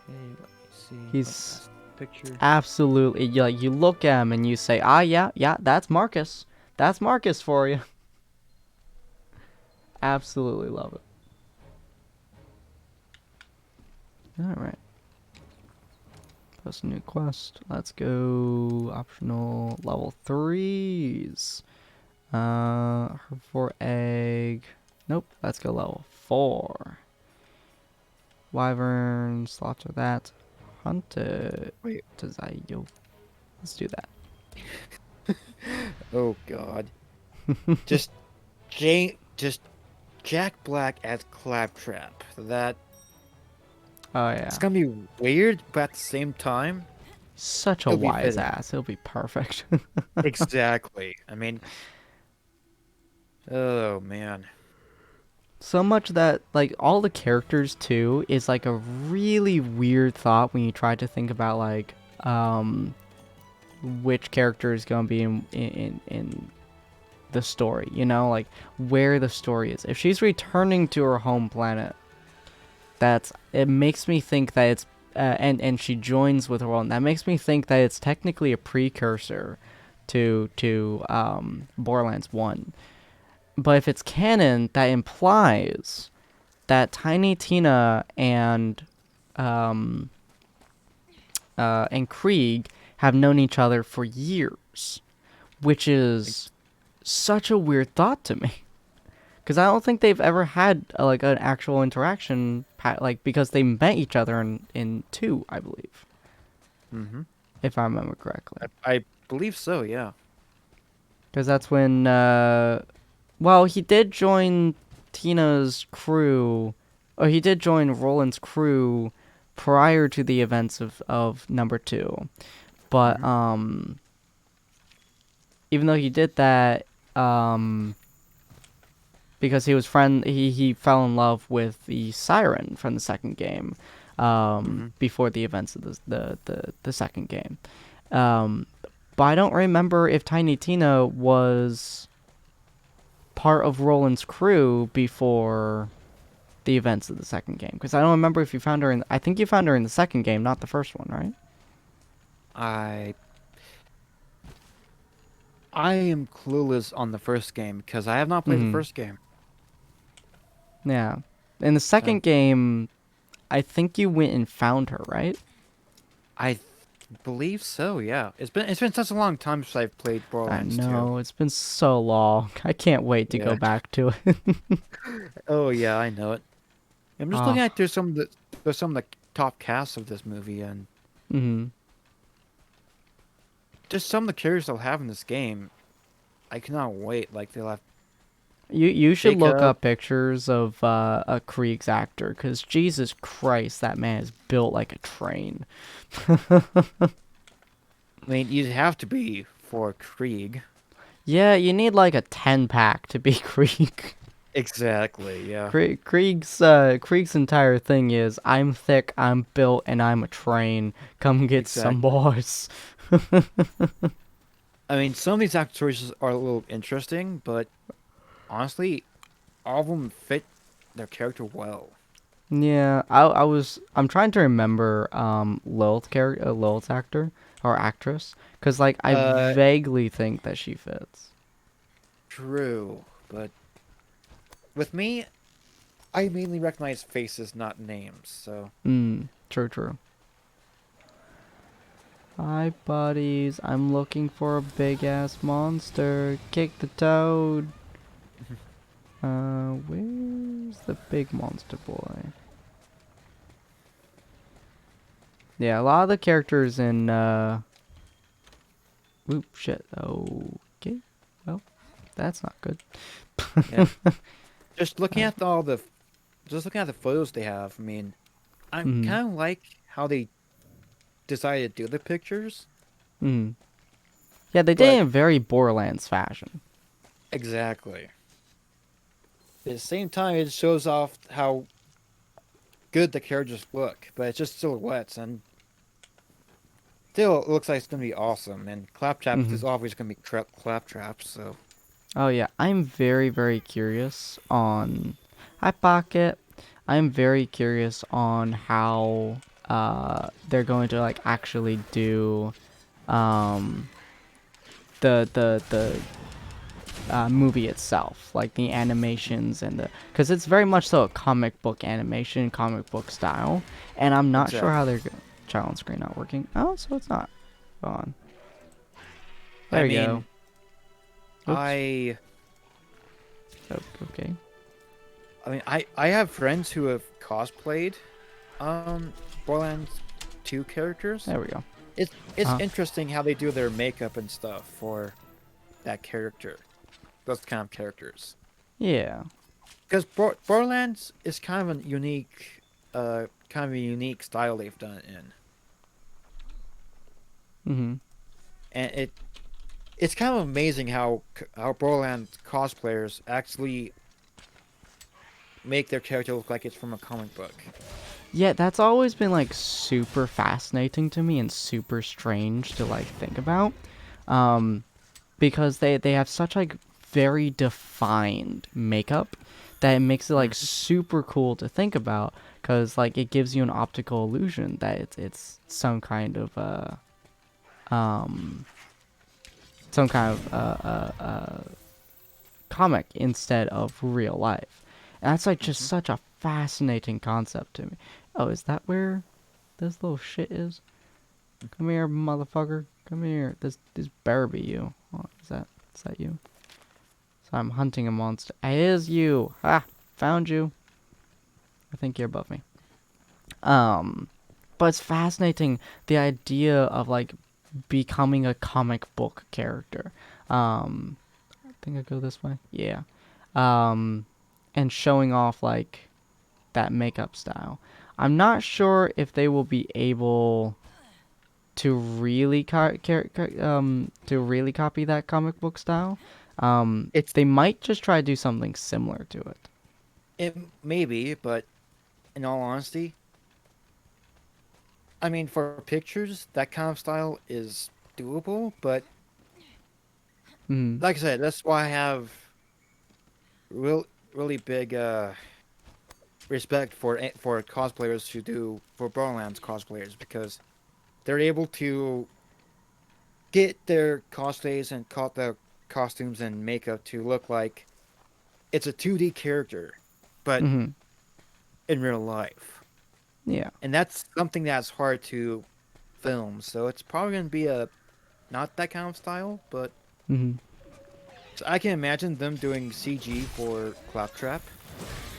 let me see. He's Picture. absolutely, like, you look at him and you say, ah, yeah, yeah, that's Marcus. That's Marcus for you. Absolutely love it. Alright. Post a new quest. Let's go. Optional level 3s. Herbivore egg. Nope. Let's go level 4. Wyvern. Slaughter that. Hunt it. Wait. Yo. Let's do that. Oh God. Just just Jack Black as Claptrap. That Oh, it's yeah. gonna be weird, but at the same time, Such a it'll be wise fitting. ass. It'll be perfect. Exactly. I mean, oh man. So much that, like, all the characters, too, is, like, a really weird thought when you try to think about, like, which character is going to be in the story, you know, like where the story is. If she's returning to her home planet, it makes me think that it's and she joins with Roland. That makes me think that it's technically a precursor to Borderlands 1. But if it's canon, that implies that Tiny Tina um and Krieg have known each other for years, which is such a weird thought to me. Because I don't think they've ever had like an actual interaction, like because they met each other in 2, I believe, Mm-hmm. if I remember correctly. I believe so. Yeah. Because that's when, well, he did join Tina's crew, or he did join Roland's crew prior to the events of number 2. But Mm-hmm. even though he did that, because he fell in love with the siren from the second game, Mm-hmm. before the events of the second game. Um, but I don't remember if Tiny Tina was part of Roland's crew before the events of the second game. Because I don't remember if you found her in. I think you found her in the second game, not the first one, right? I I am clueless on the first game because I have not played the Hmm. first game. Yeah. In the So second game, I think you went and found her, right? I believe so. Yeah, it's been such a long time since I've played I Borderlands 2. know, it's been so long. I can't wait to go Yeah. back to it. Oh yeah, I know it. I'm just looking Ah. at there's some of the top casts of this movie and Hmm. just some of the characters they'll have in this game. I cannot wait. Like they'll have You should look Jacob. up pictures of a Krieg's actor, because Jesus Christ, that man is built like a train. I mean, you'd have to be for Krieg. Yeah, you need like a 10 pack to be Krieg. Exactly. Yeah. Krieg's entire thing is I'm thick, I'm built, and I'm a train. Come get some Exactly. boys. I mean, some of these actor choices are a little interesting, but honestly, all of them fit their character well. Yeah, I'm trying to remember Lilith's actor or actress, because like I Uh, vaguely think that she fits. True, but with me, I mainly recognize faces, not names. So, True, true. Hi, buddies. I'm looking for a big ass monster. Kick the toad. Where's the big monster boy? Yeah, a lot of the characters in, oop, shit. Okay. Well, that's not good. yeah, just looking Uh, at all the, just looking at the photos they have. I mean, I'm mm, kind of like how they decided to do the pictures, mm. Yeah, they did it but in very Borderlands fashion. exactly. At the same time, it shows off how good the characters look, but it's just silhouettes, and still, it looks like it's gonna be awesome. And Claptrap Hmm. is always gonna be Claptrap, so Oh, yeah. I'm very, very curious on... Hi, Pocket. I'm very curious on how they're going to, like, actually do um, the movie itself, like the animations and the, because it's very much so a comic book animation, comic book style, and I'm not sure how exactly. they're child on screen not working. Oh, so it's not. Go on. I There we go. mean, Oops. I Oh, okay. I have friends who have cosplayed um Borderlands 2 characters. There we go. It's Uh, interesting how they do their makeup and stuff for that character. Those kind of characters. yeah. Because Borderlands is kind of a unique style they've done it in. Mhm. And it's kind of amazing how Borderlands cosplayers actually make their character look like it's from a comic book. Yeah, that's always been like super fascinating to me and super strange to like think about. Um, because they have such like very defined makeup that it makes it like Mhm. super cool to think about, because like it gives you an optical illusion that it's um some kind of comic instead of real life. And that's like just Mhm. such a fascinating concept to me. Oh, is that where this little shit is? Come here, motherfucker. Come here. This better be you. Oh, is that you? So I'm hunting a monster. It is you. Ah, found you. I think you're above me. Um, but it's fascinating, the idea of like becoming a comic book character. I think I go this way. Yeah. Um, and showing off like that makeup style. I'm not sure if they will be able to really to really copy that comic book style. It's They might just try to do something similar to it. it maybe, but in all honesty, I mean for pictures, that kind of style is doable, but Mm. like I said, that's why I have real really big respect for cosplayers who do for Borderlands cosplayers because they're able to get their cosplays and the costumes and makeup to look like it's a 2D character, but Mhm. in real life. Yeah. And that's something that's hard to film. So it's probably going to be a not that kind of style, but Mhm. so I can imagine them doing CG for Claptrap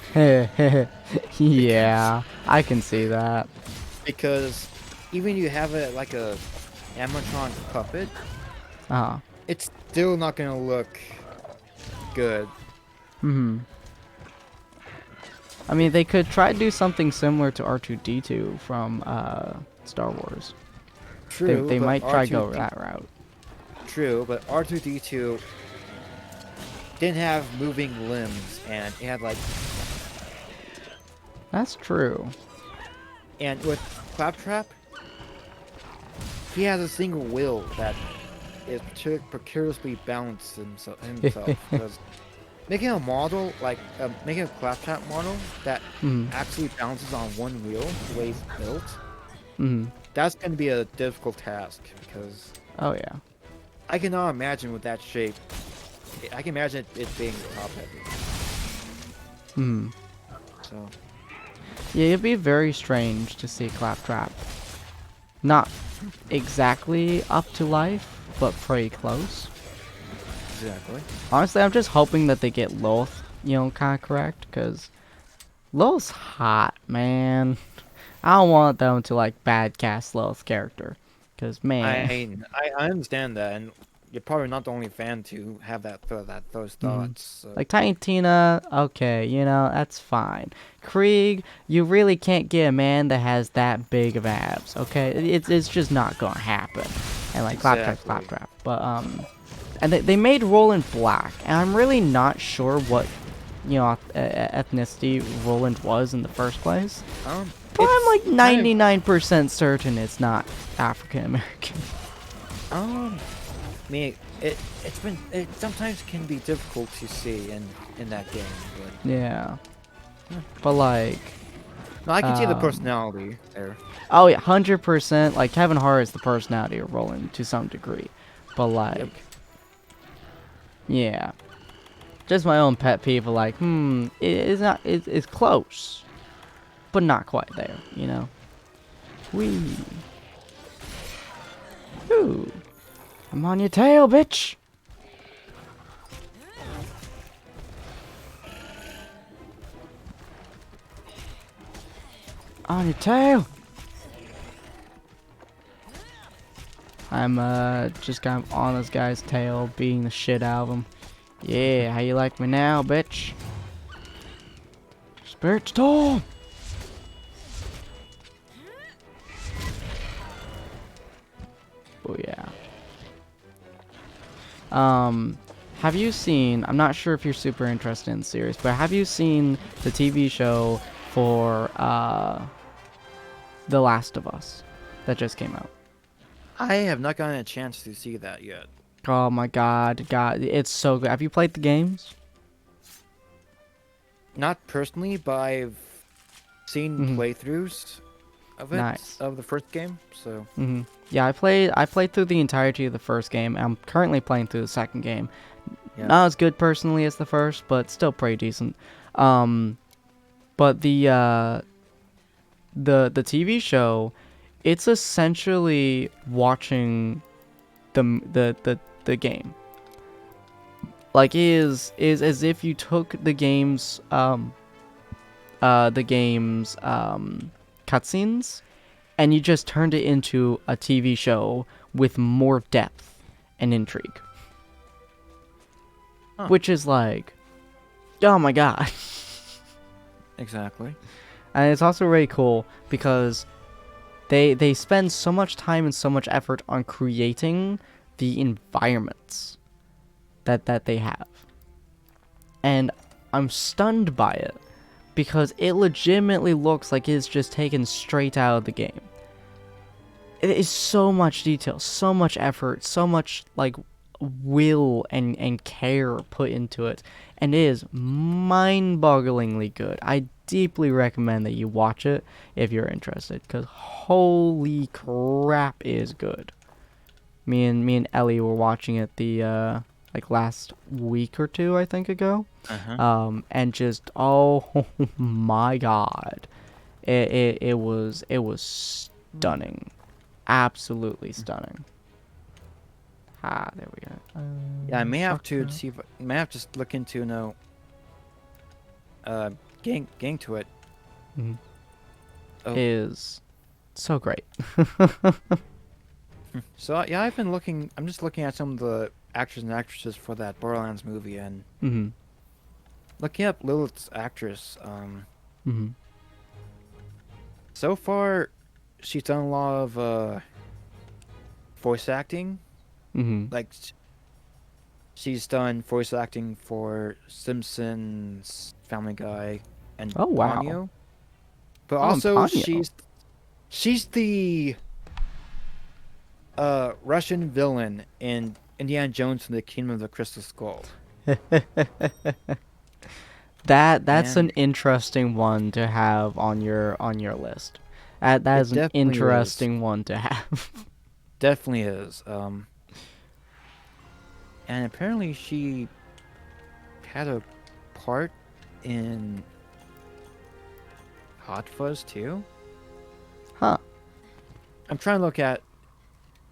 because Yeah, I can see that. because even you have it like a animatronic puppet, Uh-huh. it's still not going to look good. Mhm. I mean, they could try to do something similar to R2D2 from Star Wars. They True, they but might try go that route. R2D2 didn't have moving limbs, and it had like, That's true. and with Claptrap, he has a single will that is precariously balanced himself. Because making a model like making a Claptrap model that Mhm. actually balances on one wheel the way it's built, Mhm. that's going to be a difficult task because Oh yeah. I cannot imagine with that shape. I can imagine it being top heavy. Mhm. So Yeah, it'd be very strange to see Claptrap not exactly up to life, but pretty close. exactly. Honestly, I'm just hoping that they get Loth, kind of correct, because Loth's hot, man. I don't want them to, like, bad cast Loth's character, because, man. I understand that, and you're probably not the only fan to have those Mhm. thoughts. So. Like, Tiny Tina, okay, that's fine. Krieg, you really can't get a man that has that big of abs, okay? It's just not gonna happen. And, like, Claptrap's Exactly. Claptrap. But, and they made Roland black, and I'm really not sure what, ethnicity Roland was in the first place. But I'm, It's like, kind of 99% certain it's not African American. um, I mean, it sometimes can be difficult to see in that game, but Yeah. But, like, no, I can see the um... personality there. oh yeah, 100%. Like Kevin Hart is the personality of Roland to some degree, but Yep. like, yeah, just my own pet peeve. Of like, it's not. It's close, but not quite there. Wee. Ooh, I'm on your tail, bitch. On your tail. I'm just kind of on this guy's tail, beating the shit out of him. Yeah, how you like me now, bitch? Spirit Storm! Oh yeah. Have you seen, I'm not sure if you're super interested in the series, but have you seen the TV show for The Last of Us that just came out? I have not gotten a chance to see that yet. Oh my god, it's so good. Have you played the games? Not personally, but I've seen Mm-hmm. playthroughs of it Nice. of the first game. So Mm-hmm. Yeah, I played through the entirety of the first game. I'm currently playing through the second game. yeah. Not as good personally as the first, but still pretty decent. But the TV show, it's essentially watching the game. Like it is as if you took the game's cutscenes and you just turned it into a TV show with more depth and intrigue. Huh. Which is like, oh my god. Exactly. And it's also really cool because they spend so much time and so much effort on creating the environments that they have. And I'm stunned by it because it legitimately looks like it's just taken straight out of the game. it is so much detail, so much effort, so much like will and care put into it, and it is mind-bogglingly good. I deeply recommend that you watch it if you're interested, because holy crap, it is good. Me and Ellie were watching it the like last week or two, I think, ago, Uh-huh. and just oh my god, it was stunning, absolutely stunning. Ah, there we go. Yeah, I may have to Shaka. see if I may have to look into uh getting to it. Mhm. Oh, Is so great. so yeah, I've been looking. I'm just looking at some of the actors and actresses for that Borderlands movie and Mhm. looking up Lilith's actress. Mhm. So far, she's done a lot of voice acting. Mhm. Like she's done voice acting for Simpsons, Family Guy, and Oh wow. Ponyo. But Oh, and also Ponyo. she's the Russian villain in Indiana Jones and the Kingdom of the Crystal Skull. That's an And interesting one to have on your list. That it is an definitely is. interesting one to have. Definitely is. And apparently she had a part in Hot Fuzz too. Huh. I'm trying to look at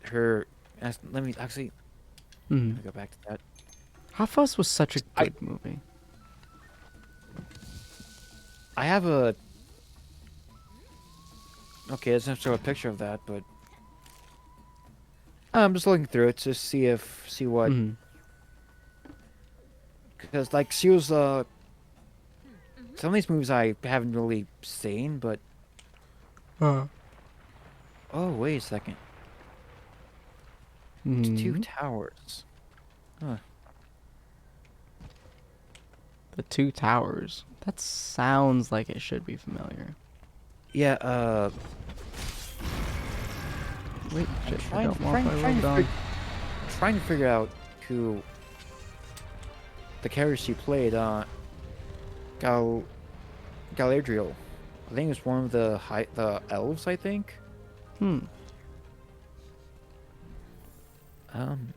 her. Let Mhm. me go back to that. Hot Fuzz was such a I good movie. I have a okay. It doesn't show a picture of that, but I'm just looking through it to see what Mhm. because like she was some of these movies I haven't really seen, but oh wait a second, it's Two Mhm. Towers. Huh. The Two Towers. That sounds like it should be familiar. Yeah. Wait, I'm shit, I don't want my trying load to on. trying to figure out who the character she played. Gal Galadriel. I think it's one of the elves. I think. Hmm. Um.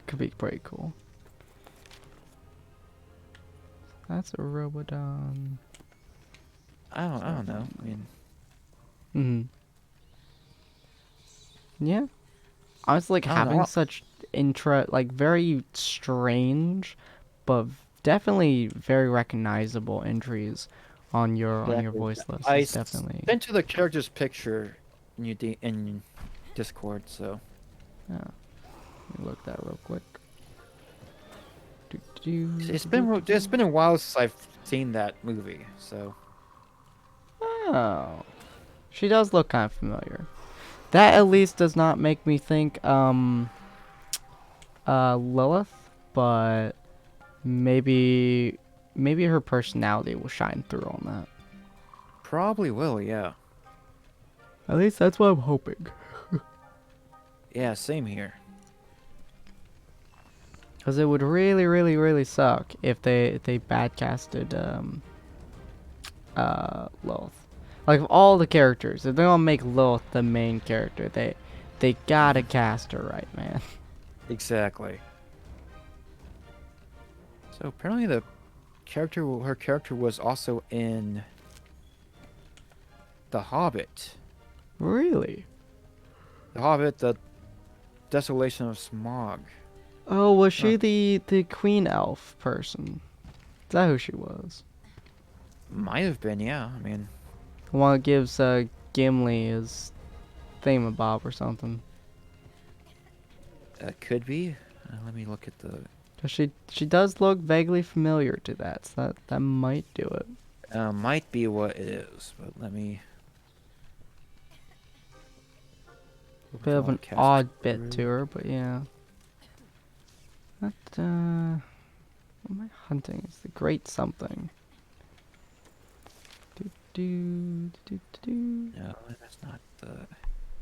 Could be pretty cool. That's a Robodon. I don't know. I mean, Mhm. Yeah. I was like I don't having know. such like very strange, but definitely very recognizable entries on your Exactly. voice list. I It's definitely sent you the character's picture in Discord, so yeah. Let me look that real quick. Do, do, it's do, do, do, it's do. been a while since I've seen that movie. So Oh, she does look kind of familiar. That at least does not make me think Lilith, but maybe maybe her personality will shine through on that. probably will, yeah. At least that's what I'm hoping. Yeah, same here. Because it would really, really, really suck if they bad casted Lilith. Like of all the characters, if they're gonna make Lilith the main character, they gotta cast her right, man. Exactly. So apparently her character was also in The Hobbit. Really? The Hobbit, The Desolation of Smog. Oh, was Huh. she the queen elf person? Is that who she was? Might have been, yeah. I mean, The one that gives Gimli his thingamabob or something. could be. Let me look at the. 'Cause she does look vaguely familiar to that, so that might do it. Might be what it is, but let me. Bit of Overall an cast odd bit to crew. her, but yeah. That what am I hunting? It's the great something. Do do do do do. No, that's not the.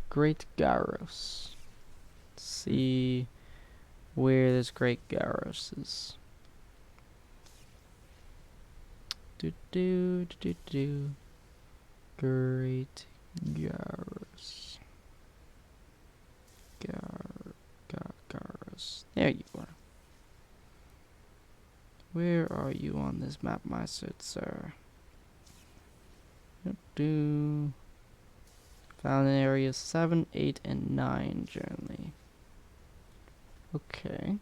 Great Garros. Let's see where this Great Garros is. Do do do do do. Great Garros. Garros. There you are. Where are you on this map, my good sir? Do found in areas 7, 8, and 9 generally. Okay.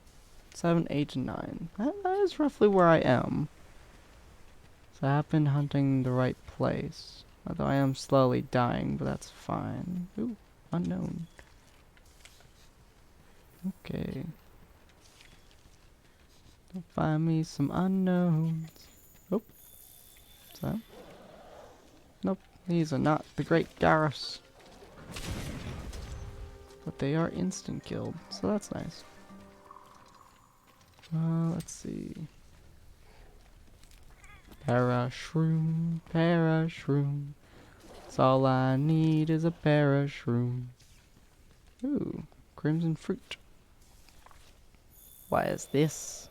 7, 8, and 9. That is roughly where I am. So I have been hunting the right place. Although I am slowly dying, but that's fine. Ooh, unknown. Okay. Find me some unknowns. Oh. What's that? Nope. These are not the Great Garrus. But they are instant killed, so that's nice. Let's see. Parashroom, parashroom. That's all I need is a parashroom. Ooh, crimson fruit. What is this?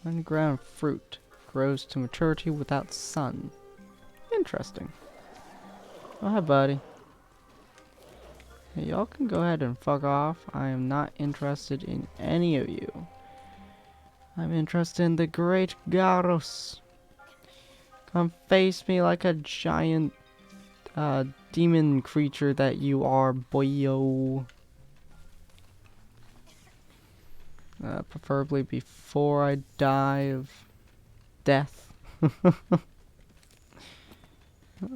Underground fruit. Grows to maturity without sun. Interesting. Oh, hi, buddy. Hey, y'all can go ahead and fuck off. I am not interested in any of you. I'm interested in the Great Garros. Come face me like a giant demon creature that you are, boyo. Preferably before I die of death.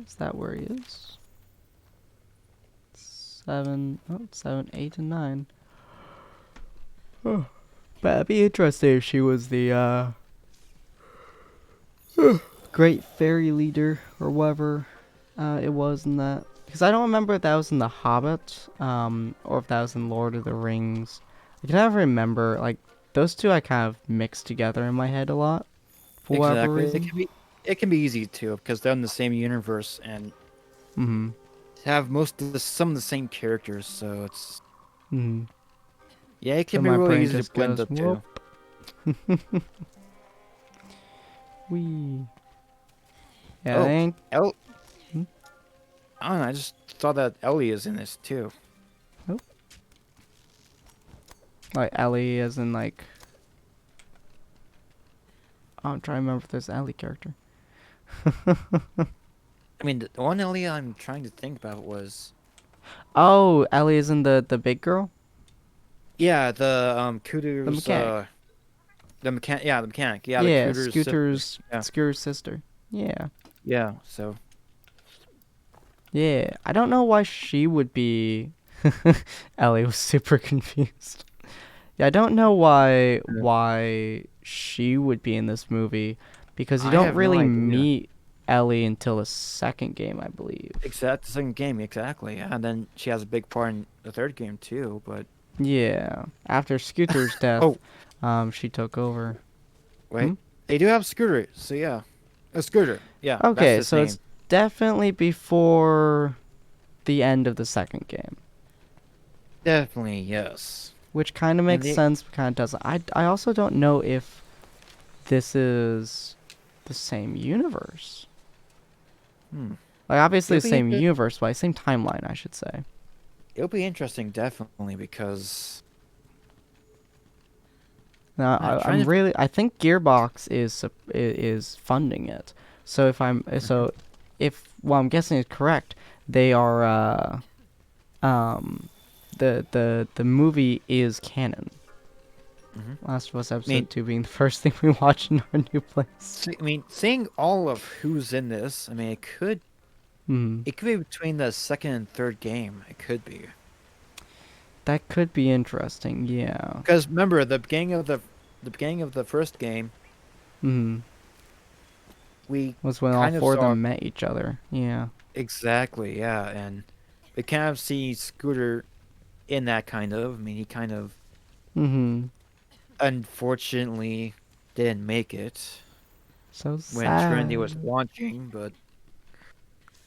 Is that where he is? 7, 8, and 9. Oh, but I'd be interested if she was the great fairy leader or whatever it was in that. Because I don't remember if that was in The Hobbit or if that was in Lord of the Rings. I can never remember. Like, those two I kind of mixed together in my head a lot. For whatever reason. It can be easy too because they're in the same universe and have some of the same characters, so it's yeah, it can So be my really brain easy to just blend goes, the two. Wee. Yeah, Oh, they ain't. I don't know. I just thought that Ellie is in this too. Oh. Like Ellie, as in like. I'm trying to remember if there's an Ellie character. I mean, the one Ellie I'm trying to think about was. Oh, Ellie is in the big girl. Yeah, the The Cooter's mechanic. the mechanic. Yeah, the mechanic. Yeah, the Yeah, Cooter's sister. Scooter's sister. Yeah. Yeah. So. Yeah. I don't know why she would be. Ellie was super confused. Yeah, I don't know why she would be in this movie because you I don't have no really idea. meet Ellie until the second game, I believe. Exact the second game, exactly. Yeah, and then she has a big part in the third game too. But Yeah, after Scooter's death, oh, she took over. wait, they do have Scooter. So yeah, a Scooter. Yeah, that's Okay, his so name. it's definitely before the end of the second game, Definitely yes. which kind of And makes they sense, but kind of doesn't. I also don't know if this is the same universe. Like, obviously the it'll be same universe, but same timeline, I should say. it'll be interesting definitely because Now, I'm trying to. I think Gearbox is funding it. So if what I'm guessing is correct, they are the movie is canon. Last of Us Episode 2 being the first thing we watch in our new place. I mean, seeing all of who's in this, I mean, it could be between the second and third game. It could be. That could be interesting, yeah. Because remember, the beginning of the first game, we was when all kind of four of saw them met each other, yeah. exactly, yeah, and we kind of see Scooter in that kind of. I mean, he kind of unfortunately didn't make it So when Trinity sad. was launching, but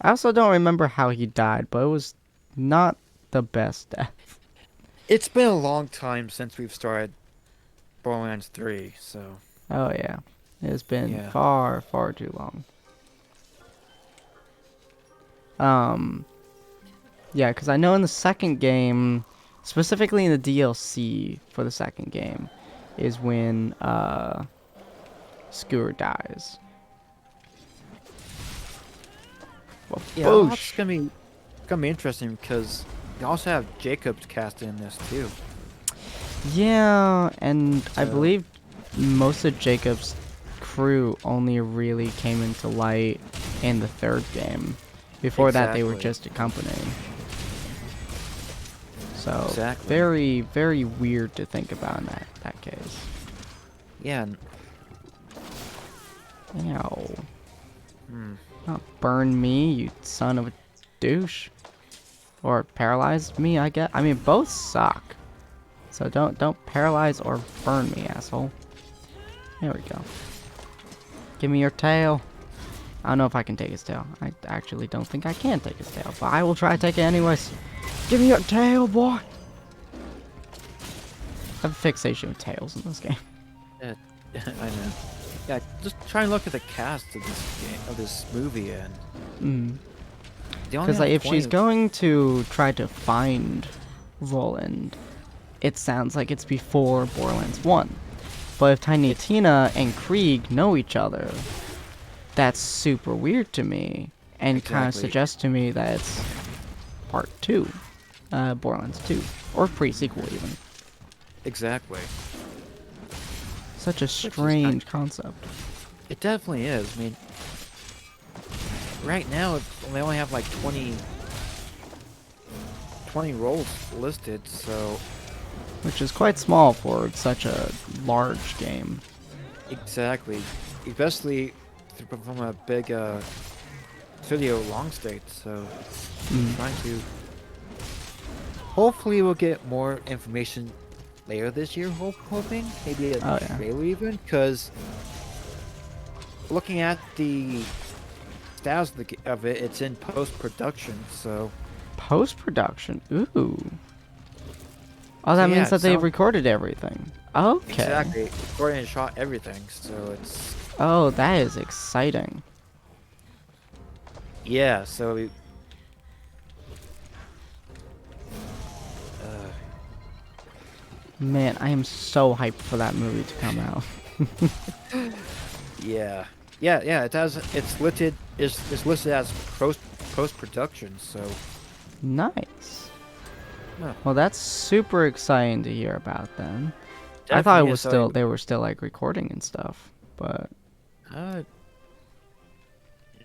I also don't remember how he died, but it was not the best death. It's been a long time since we've started Borderlands 3, so Oh yeah, it's been yeah. far, far too long. Um, yeah, because I know in the second game, specifically in the DLC for the second game, is when Skewer dies. Well, Yeah, well, it's boosh. gonna be interesting because you also have Jacob's cast in this too. Yeah, and I So believe most of Jacob's crew only really came into light in the third game. Before that, they were exactly, just a company. So exactly. very, very weird to think about in that case. Yeah. Ow. Hmm. Not burn me, you son of a douche. Or paralyze me, I guess. I mean, both suck. So don't paralyze or burn me, asshole. There we go. Give me your tail. I don't know if I can take his tail. I actually don't think I can take his tail, but I will try to take it anyways. Give me your tail, boy. I have a fixation with tails in this game. Yeah, I know. Yeah, just try and look at the cast of this game, of this movie, and Mm. they only Because like, have if she's 20. going to try to find Roland, it sounds like it's before Borderlands 1. But if Tiny It's Tina and Krieg know each other, that's super weird to me. And kind of exactly, suggests to me that it's part 2. Borderlands 2. Or pre-sequel even. exactly. Such a Which is not. strange concept. It definitely is. I mean, right now they only have like 20 roles listed, so Which is quite small for such a large game. exactly, especially from a big studio long state. So Mm. trying to. Hopefully, we'll get more information later this year. Hoping maybe a Oh yeah. trailer even, because looking at the status of it, it's in post production. Post-production. Ooh. Oh, So that yeah, means it that they've sounds recorded everything. Okay. exactly. Recording and shot everything, so it's Oh, that is exciting. yeah. So uh, Man, I am so hyped for that movie to come out. yeah, yeah. It has. It's listed. It's listed as post production. So Nice. no, Well, that's super exciting to hear about then. I thought it definitely was is. So still they were still like recording and stuff, but uh,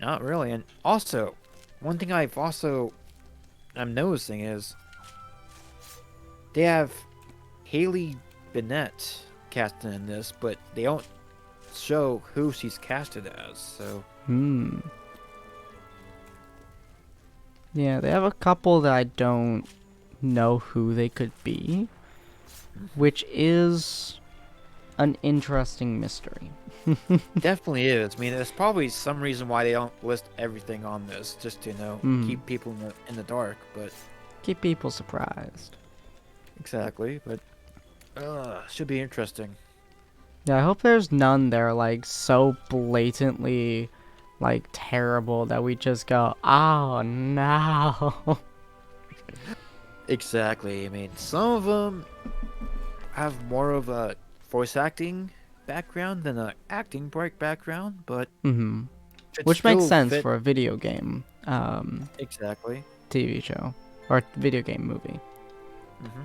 not really. And also, one thing I'm noticing is they have Haley Bennett casted in this, but they don't show who she's casted as. So hmm. Yeah, they have a couple that I don't know who they could be, which is an interesting mystery. definitely is. I mean, there's probably some reason why they don't list everything on this, just to Hmm. keep people in the dark. But Keep people surprised. exactly. But should be interesting. Yeah, I hope there's none that are like so blatantly like terrible that we just go, oh no. Exactly. I mean, some of them have more of a voice acting background than a acting background, but Hmm. should Which makes still sense fit for a video game exactly. TV show or video game movie. Hmm.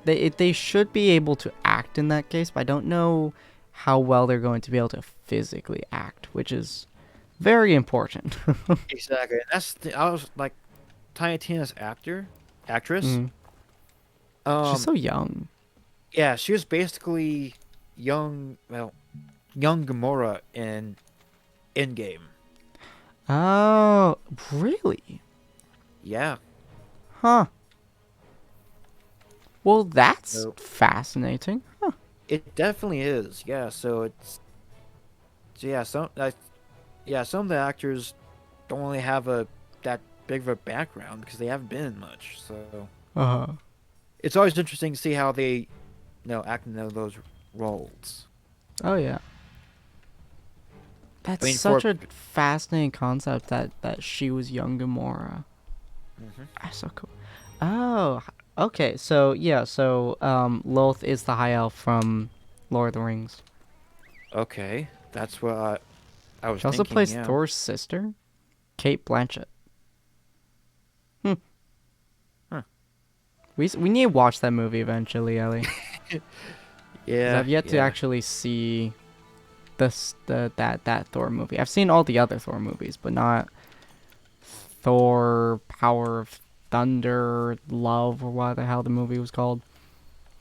They should be able to act in that case, but I don't know how well they're going to be able to physically act, which is very important. Exactly. And I was like Tiny Tina's actress. Mm. She's Um, so young. yeah, she was basically young, well, young Gamora in Endgame. Oh, really? Yeah. Huh. Well, that's So fascinating. Huh. it definitely is. Yeah. So yeah, some of the actors don't really have that big of a background because they haven't been in much. So Uh-huh. it's always interesting to see how they, act in those roles. Oh yeah. I That's mean, for such a fascinating concept that she was young Gamora. Mhm. That's so cool. Oh, okay. So yeah, so Lilith is the high elf from Lord of the Rings. Okay, that's what I was She also thinking. plays Yeah. Thor's sister, Kate Blanchett. Hmm. Huh. We need to watch that movie eventually, Ellie. Because Yeah. I've yet to Yeah. actually see that Thor movie. I've seen all the other Thor movies, but not Thor Power of Thunder, Love, or what the hell the movie was called.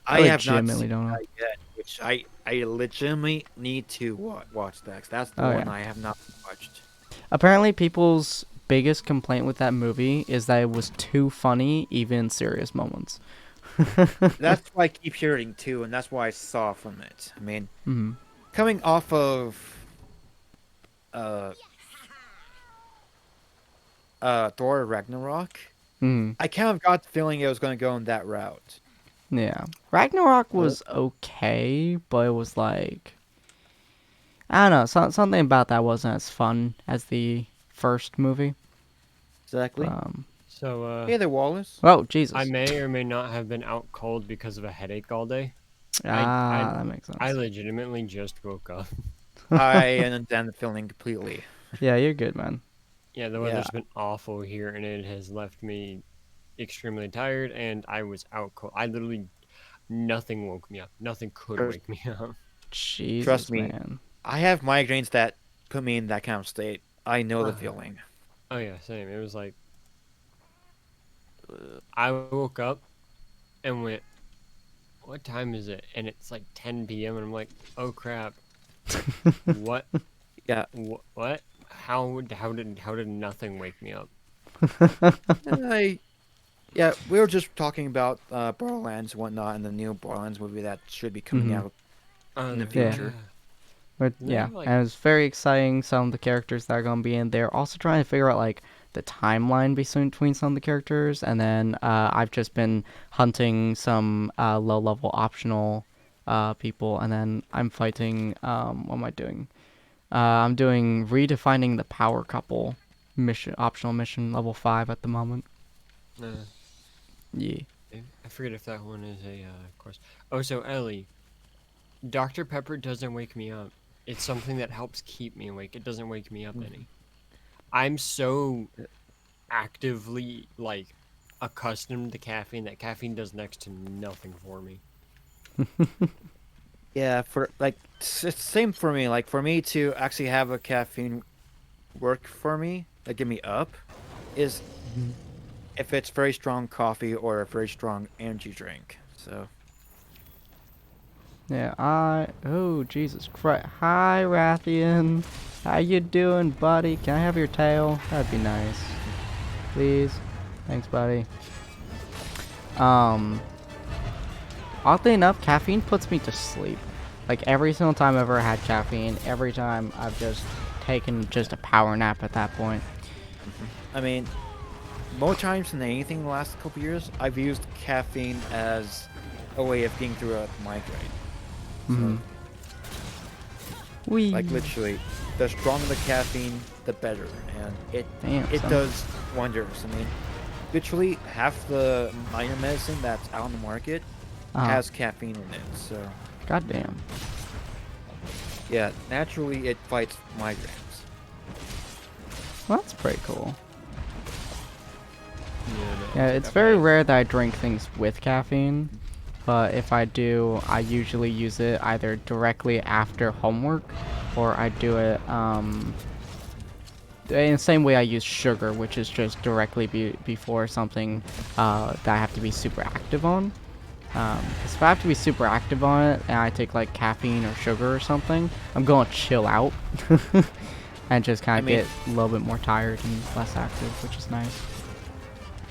I I have not legitimately seen don't know. that yet, which I legitimately need to watch that. 'Cause that's the Oh one yeah. I have not watched. Apparently, people's biggest complaint with that movie is that it was too funny, even in serious moments. That's why I keep hearing too, and that's why I saw from it. I mean, Hmm. coming off of uh Thor Ragnarok, Hmm. I kind of got the feeling it was going to go in that route. Yeah. Ragnarok Uh, was okay, but it was like I don't know. Something about that wasn't as fun as the first movie. But, exactly. So, Hey there, Wallace. oh I Jesus. may or may not have been out cold because of a headache all day. I Ah, I that makes I sense. legitimately just woke up. I understand the feeling completely. Yeah, you're good, man. Yeah, the Yeah, weather's been awful here, and it has left me extremely tired. And I was out cold. I literally nothing woke me up. Nothing could trust, wake me up. trust Jesus, me, man. I have migraines that put me in that kind of state. I know the Uh, feeling. oh yeah, same. It was like I woke up and went, "What time is it?" And it's like 10 p.m. and I'm like, "Oh crap! What? Yeah, What? How did nothing wake me up?" I yeah, we were just talking about Borderlands and whatnot, and the new Borderlands movie that should be coming Hmm. out in the Yeah. Yeah. future. But Didn't they yeah, have like and it's very exciting. Some of the characters that are gonna be in there. Also trying to figure out like the timeline between some of the characters, and then I've just been hunting some low-level optional people, and then I'm fighting. What am I doing? I'm doing redefining the power couple mission, optional mission level 5 at the moment. uh, Yeah. I forget if that one is a course. Oh, so Ellie, Dr. Pepper doesn't wake me up. It's something that helps keep me awake. It doesn't wake me up Mhm. any. I'm so actively like accustomed to caffeine that caffeine does next to nothing for me. Yeah, for like it's same for me. Like for me to actually have a caffeine work for me, like get me up, is if it's very strong coffee or a very strong energy drink. So Yeah, oh, Jesus Christ. Hi, Rathian. How you doing, buddy? Can I have your tail? That'd be nice. Please. Thanks, buddy. Um, oddly enough, caffeine puts me to sleep. Like, every single time I've ever had caffeine, every time I've just taken just a power nap at that point. I mean, more times than anything in the last couple years, I've used caffeine as a way of getting through a migraine. Hmm. So Wee. like literally, the stronger the caffeine, the better, and it Damn, it son. does wonders. I mean, literally half the minor medicine that's out on the market Uh-huh. has caffeine in it. So Goddamn. yeah, naturally it fights migraines. Well, that's pretty cool. Yeah, Yeah, it's very rare that I drink things with caffeine, but if I do, I usually use it either directly after homework, or I do it in the same way I use sugar, which is just directly before something that I have to be super active on. 'Cause if I have to be super active on it and I take like caffeine or sugar or something, I'm going to chill out and just kind I of mean, get a little bit more tired and less active, which is nice.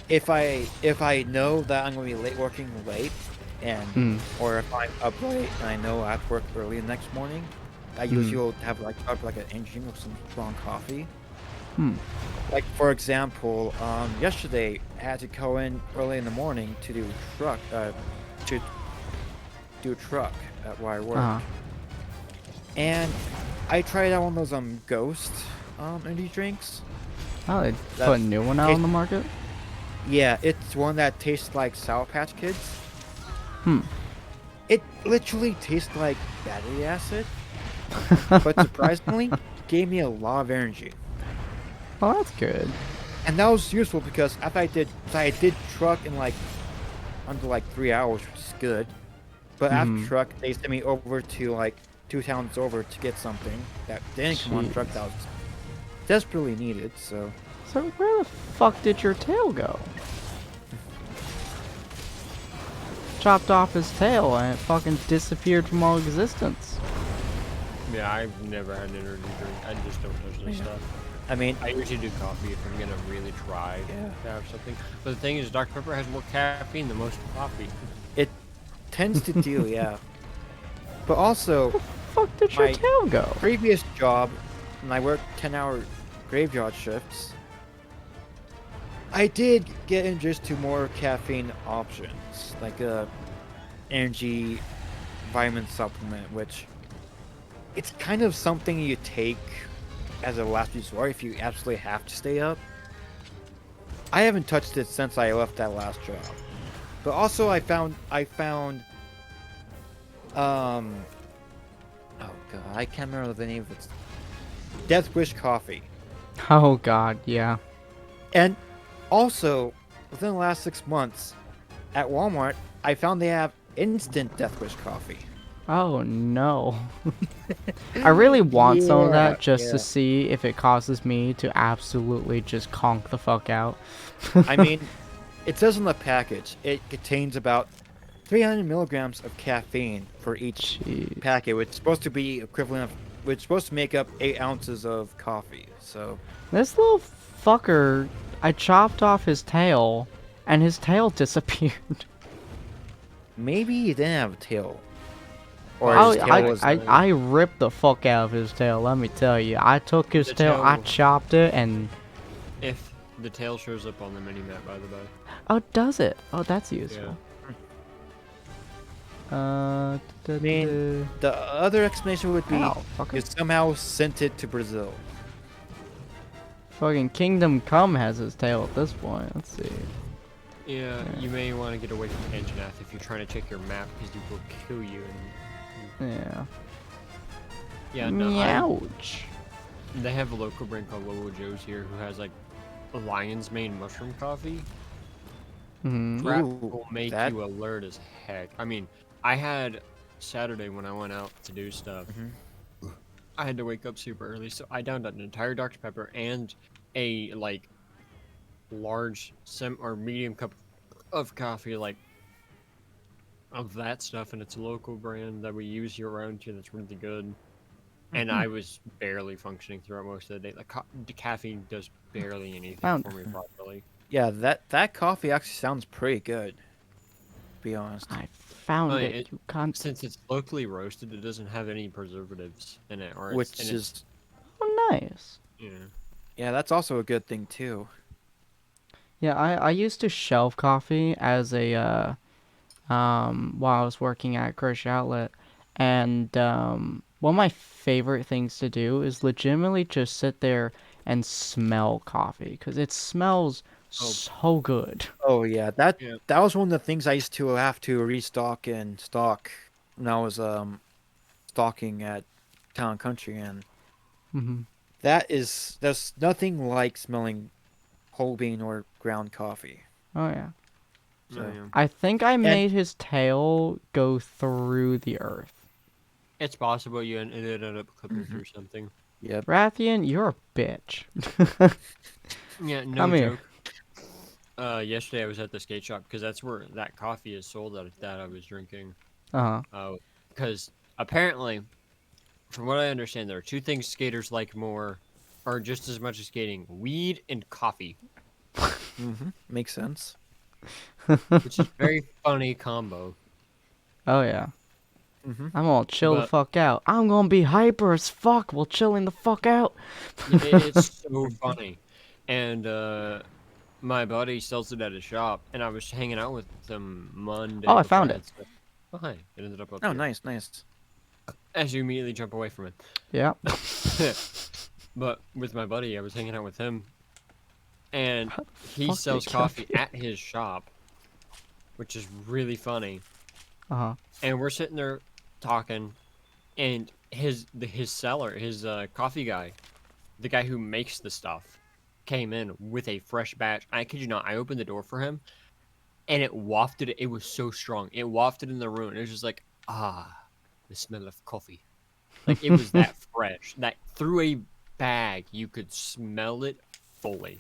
if I know that I'm gonna be late working late, and Mm. or if I'm up late and I know I have to work early the next morning, I Mm. usually will have like up like an engine with some strong coffee. Hmm. Like for example, yesterday I had to go in early in the morning to do to do truck at where I work, Uh-huh. and I tried out one of those ghost energy drinks. Oh, they That put a new one out on taste, the market? yeah, it's one that tastes like Sour Patch Kids. Hmm. It literally tastes like battery acid, but surprisingly, gave me a lot of energy. Well, that's good. And that was useful because after I did truck in like under like 3 hours, which is good. But after Mm-hmm. truck, they sent me over to like 2 towns over to get something that didn't come on truck Jeez. that was desperately needed. So So where the fuck did your tail go? Chopped off his tail and it fucking disappeared from all existence. Yeah, I've never had an energy drink. I just don't touch this stuff. I mean, I usually do coffee if I'm gonna really try to have something. But the thing is, Dr. Pepper has more caffeine than most coffee. it tends to do, yeah. But also, Fuck did your my tail go? previous job, when I worked 10-hour graveyard shifts, I did get introduced to more caffeine options, like a energy vitamin supplement, which it's kind of something you take as a last resort if you absolutely have to stay up. I haven't touched it since I left that last job. But also um oh god, I can't remember the name of it. Death Wish coffee. Oh god, yeah. And also, within the last 6 months, at Walmart, I found they have instant Death Wish coffee. Oh no. I really want some of that just to Yeah. see if it causes me to absolutely just conk the fuck out. I mean, it says on the package it contains about 300 milligrams of caffeine for each Jeez. packet, which is supposed to be equivalent of, which is supposed to make up 8 ounces of coffee. So This little fucker, I chopped off his tail, and his tail disappeared. maybe he didn't have a tail, or I, his tail I, was. I ripped the fuck out of his tail, let me tell you. I took his The tail, I tail- chopped it, and... If the tail shows up on the mini-map, by the way. Oh, does it? Oh, that's useful. I mean, the other explanation would be Ow, fucker. you somehow sent it to Brazil. Fucking Kingdom Come has his tail at this point. Let's see. Yeah, you may want to get away from Anjanath if you're trying to check your map, because he will kill you. Yeah. Yeah, no, Meowch. they have a local brand called Lolo Joe's here who has like a lion's mane mushroom coffee. Hmm. That Ooh, will make that- you alert as heck. I mean, I had Saturday when I went out to do stuff. I had to wake up super early, so I downed an entire Dr. Pepper and a like large or medium cup of coffee, like of that stuff, and it's a local brand that we use year round here. That's really good. And I was barely functioning throughout most of the day. Like the caffeine does barely anything Found- for me properly. Yeah, that coffee actually sounds pretty good. To be honest. I found Oh, it, you cunt. Since it's locally roasted, it doesn't have any preservatives in it, or Which it's, is Oh, nice. yeah. yeah, that's also a good thing too. Yeah, I used to shelf coffee as a, while I was working at Grocery Outlet. And, one of my favorite things to do is legitimately just sit there and smell coffee. Because it smells so good. Oh yeah, that Yeah. that was one of the things I used to have to restock and stock when I was stocking at Town Country, and Hmm. there's nothing like smelling whole bean or ground coffee. Oh, yeah. Oh, So- yeah. I think I made his tail go through the earth. It's possible it ended up clipping through something. Yep. Rathian, you're a bitch. Yeah, no Come here. joke. Yesterday I was at the skate shop because that's where that coffee is sold that I was drinking. Uh-huh. Because apparently, from what I understand, there are two things skaters like more, or just as much as skating: weed and coffee, Makes sense. which is a very funny combo. Oh, yeah. Mm-hmm. I'm gonna chill the But fuck out. I'm gonna be hyper as fuck while chilling the fuck out. it's so funny. And my buddy sells it at his shop, and I was hanging out with him Oh, Monday I before found I it. had stuff. Oh, hi. It ended up Oh, here. nice, nice. As you immediately jump away from Yeah. it. But with my buddy, I was hanging out with him, and How the he fuck did sells it get up coffee here? at his shop, which is really funny. Uh-huh. And we're sitting there talking, and his seller, his coffee guy, the guy who makes the stuff, came in with a fresh batch. I kid you not, I opened the door for him, and it wafted. It was so strong. It wafted in the room. It was just like, the smell of coffee. Like it was that fresh. That through a bag, you could smell it fully.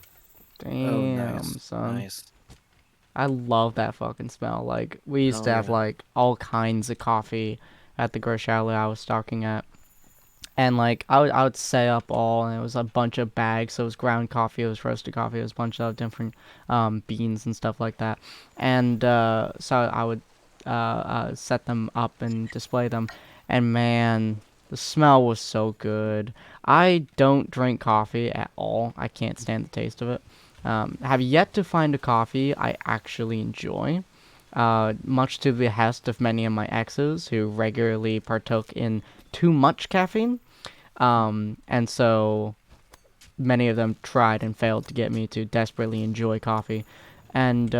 Oh, Damn, nice, son. nice. I love that fucking smell. Like, we used Oh to have, yeah. like, all kinds of coffee at the grocery outlet I was stocking at. And, like, I would set up all, and it was a bunch of bags. So it was ground coffee, it was roasted coffee, it was a bunch of different beans and stuff like that. And so I would set them up and display them. And, man, the smell was so good. I don't drink coffee at all. I can't stand the taste of it. Have yet to find a coffee I actually enjoy, much to the behest of many of my exes who regularly partook in too much caffeine. And so many of them tried and failed to get me to desperately enjoy coffee. And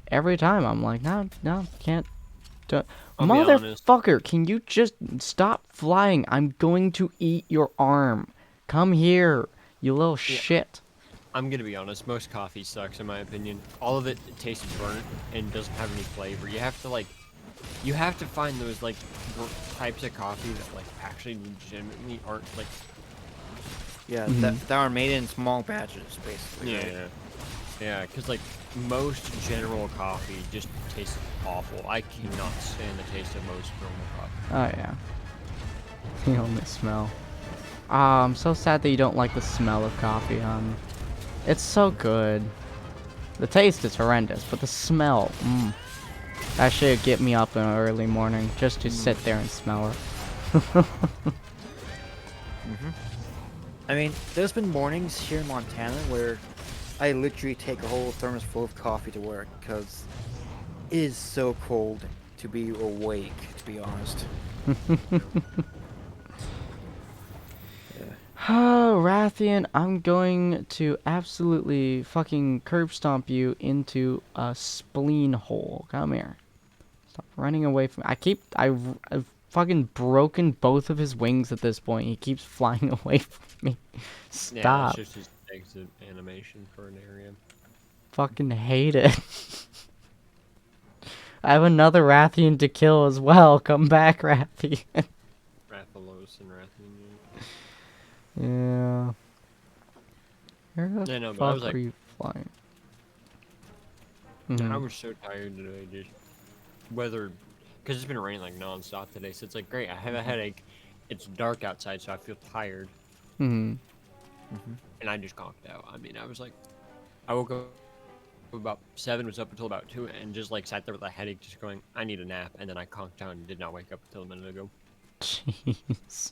every time I'm like, no, no, can't. I'll be honest. Motherfucker, can you just stop flying? I'm going to eat your arm. Come here, you little Yeah. shit. I'm gonna be honest. Most coffee sucks, in my opinion. All of it tastes burnt and doesn't have any flavor. You have to find those like types of coffee that like actually legitimately aren't like. Yeah, Mhm. that are made in small batches, basically. Right? Yeah. Because like most general coffee just tastes awful. I cannot stand the taste of most normal coffee. Oh yeah. The only smell. Ah, I'm so sad that you don't like the smell of coffee, hon. It's so good. The taste is horrendous, but the smell, that should get me up in an early morning just to sit there and smell it. I mean, there's been mornings here in Montana where I literally take a whole thermos full of coffee to work because it is so cold to be awake, to be honest. Oh, Rathian, I'm going to absolutely fucking curb stomp you into a spleen hole. Come here. Stop running away from me. I've fucking broken both of his wings at this point. He keeps flying away from me. Yeah, that's Stop. just his exit animation for an area. Fucking hate it. I have another Rathian to kill as well. Come back, Rathian. Rathalos and Rathian. Yeah. Where the Yeah, no, but I was fuck like, are you flying? I Mhm. was so tired today, just weather, because it's been raining like nonstop today. So it's like great. I have a headache. It's dark outside, so I feel tired, Mhm. and I just conked out. I mean, I was like, I woke up about 7, was up until about 2, and just like sat there with a headache, just going, I need a nap, and then I conked out and did not wake up until a minute ago. Jeez.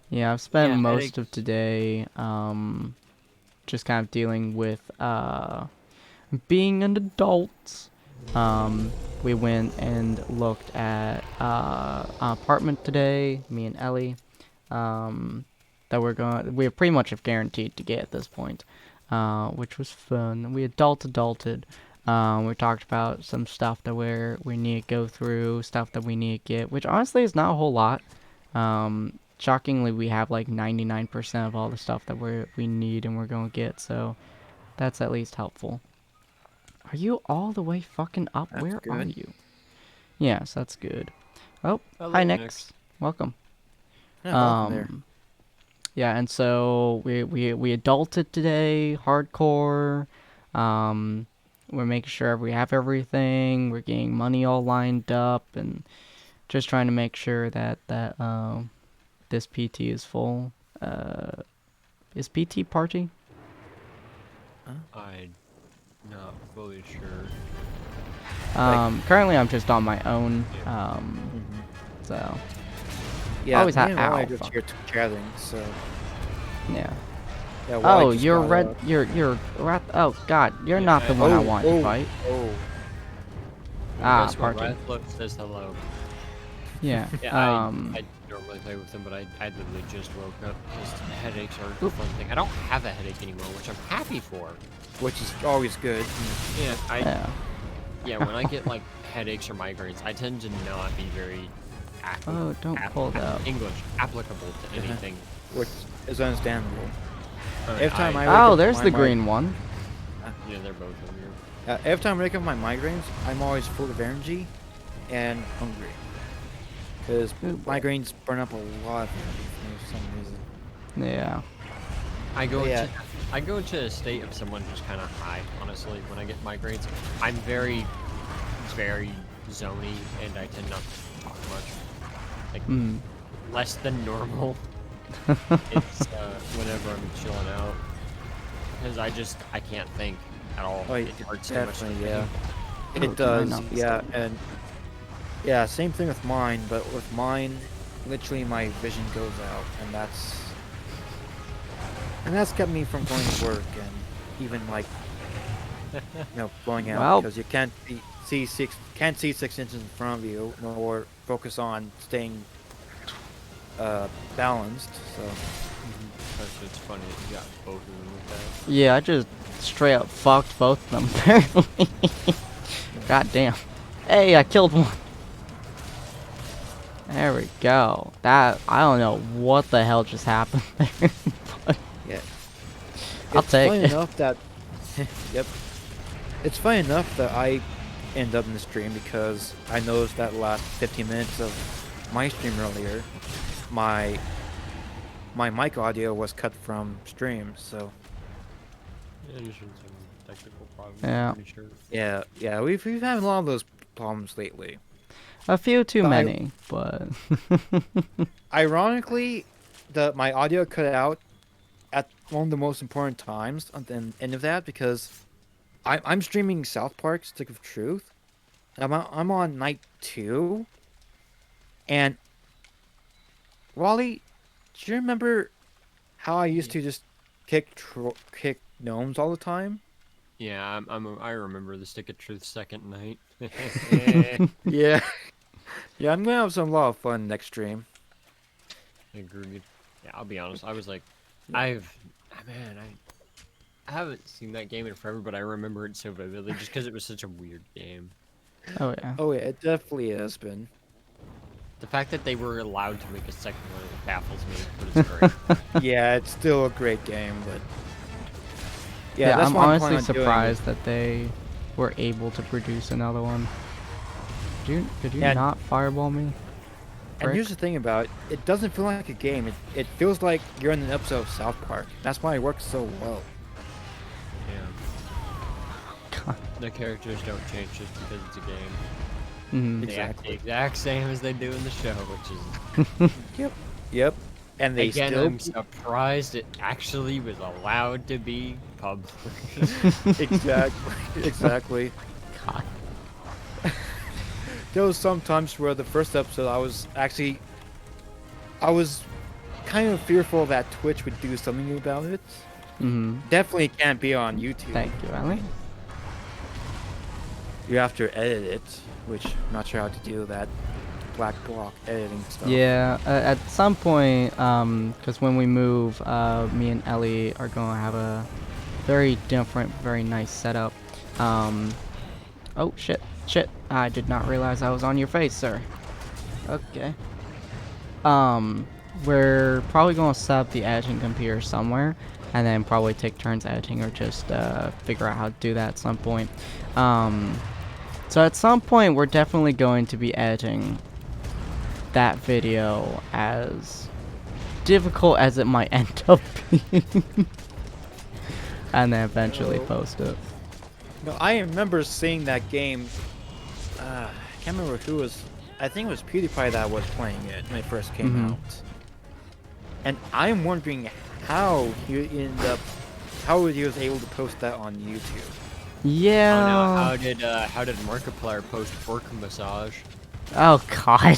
Yeah, I've spent Yeah, most of headaches. today just kind of dealing with being an adult. We went and looked at an apartment today, me and Ellie. That we pretty much have guaranteed to get at this point, which was fun. We adulted. We talked about some stuff that we need to go through, stuff that we need to get, which honestly is not a whole lot. Shockingly, we have like 99% of all the stuff that we need and we're gonna get, so that's at least helpful. Are you all the way fucking up? That's Where are good. you? Yes, that's good. Oh, Hello, hi, Nix. Nix. Welcome. Yeah, welcome there. Yeah, and so we adulted today, hardcore. We're making sure we have everything. We're getting money all lined up, and just trying to make sure that this PT is full. Is PT party? I'm not fully sure. Currently I'm just on my own. Yeah. So Yeah, Always me ha- and Wally ow, just fuck. here chatting, so yeah. yeah. Oh, Wally just you're got red. up. You're rat. Oh God, you're Yeah, not the one I want to fight. Oh. Ah, Guess what? Parky. Rathlook says hello. Yeah. Yeah, I normally play with him, but I literally just woke up because headaches aren't a fun thing. I don't have a headache anymore, which I'm happy for. Which is always good. Yeah, Yeah. yeah, when I get like headaches or migraines, I tend to not be very Oh, don't pull that up. English applicable to anything. Which is understandable. Alright, Every time I wake Oh, up there's my the mi- green one. yeah, they're both over here. Every time I wake up my migraines, I'm always full of energy and hungry. Because Ooh, boy. migraines burn up a lot of energy for some reason. Yeah. I go Yeah. into I go into a state of someone who's kind of high. Honestly, when I get migraines, I'm very zony, and I tend not to talk much. Like Mm. less than normal. It's whenever I'm chilling out, because I can't think at all. Oh, It hurts so much. to definitely, think. yeah. Oh, It can I does, not yeah, stop? and yeah, same thing with mine, but with mine, literally my vision goes out, and that's kept me from going to work and even like, blowing out Well- because you can't see 6 inches in front of you, nor focus on staying balanced. So It's funny that you got both of them with that. Yeah, I just straight up fucked both of them. Apparently. God damn. Hey, I killed one. There we go. That I don't know what the hell just happened there. But yeah, I'll it's take funny it. enough that yep, it's funny enough that I end up in the stream because I noticed that last 15 minutes of my stream earlier, my mic audio was cut from stream. So Yeah, there's some technical problems. Yeah. I'm pretty sure. yeah, we've had a lot of those problems lately. a few too I- many, but Ironically, my audio cut out at one of the most important times at the end of that because I'm streaming South Park: Stick of Truth. I'm on night 2, and Wally, do you remember how I used to just kick gnomes all the time? Yeah, I remember the Stick of Truth second night. Yeah, yeah. I'm gonna have a lot of fun next stream. Agreed. Yeah, I'll be honest. I was like, Yeah. I haven't seen that game in forever, but I remember it so vividly just because it was such a weird game. oh yeah. Oh yeah, it definitely has been. The fact that they were allowed to make a second one baffles me, but it's great. Yeah, it's still a great game, but yeah, Yeah, that's I'm what honestly planning on doing is- surprised that they were able to produce another one. Could you And- not fireball me? And Frick. here's the thing about it, it doesn't feel like a game. It feels like you're in an episode of South Park. That's why it works so well. Yeah. God. The characters don't change just because it's a game. Mhm. They act Exactly. the exact same as they do in the show, which is Yep. And they again, still I'm surprised it actually was allowed to be published. exactly. God. There was some times where the first episode I was kind of fearful that Twitch would do something about it. Mhm. Definitely can't be on YouTube. Thank you, Ellie. You have to edit it, which I'm not sure how to do that black block editing stuff. Yeah, at some point, because when we move, me and Ellie are going to have a very different, very nice setup. Oh, shit. I did not realize I was on your face, sir. Okay. We're probably going to set up the editing computer somewhere, and then probably take turns editing or just figure out how to do that at some point. So at some point, we're definitely going to be editing that video, as difficult as it might end up being, and then eventually post it. No, I remember seeing that game. I can't remember who was. I think it was PewDiePie that was playing it when it first came Mhm. out. And I'm wondering how he was able to post that on YouTube. Yeah. Oh no, how did Markiplier post Fork Massage? Oh God.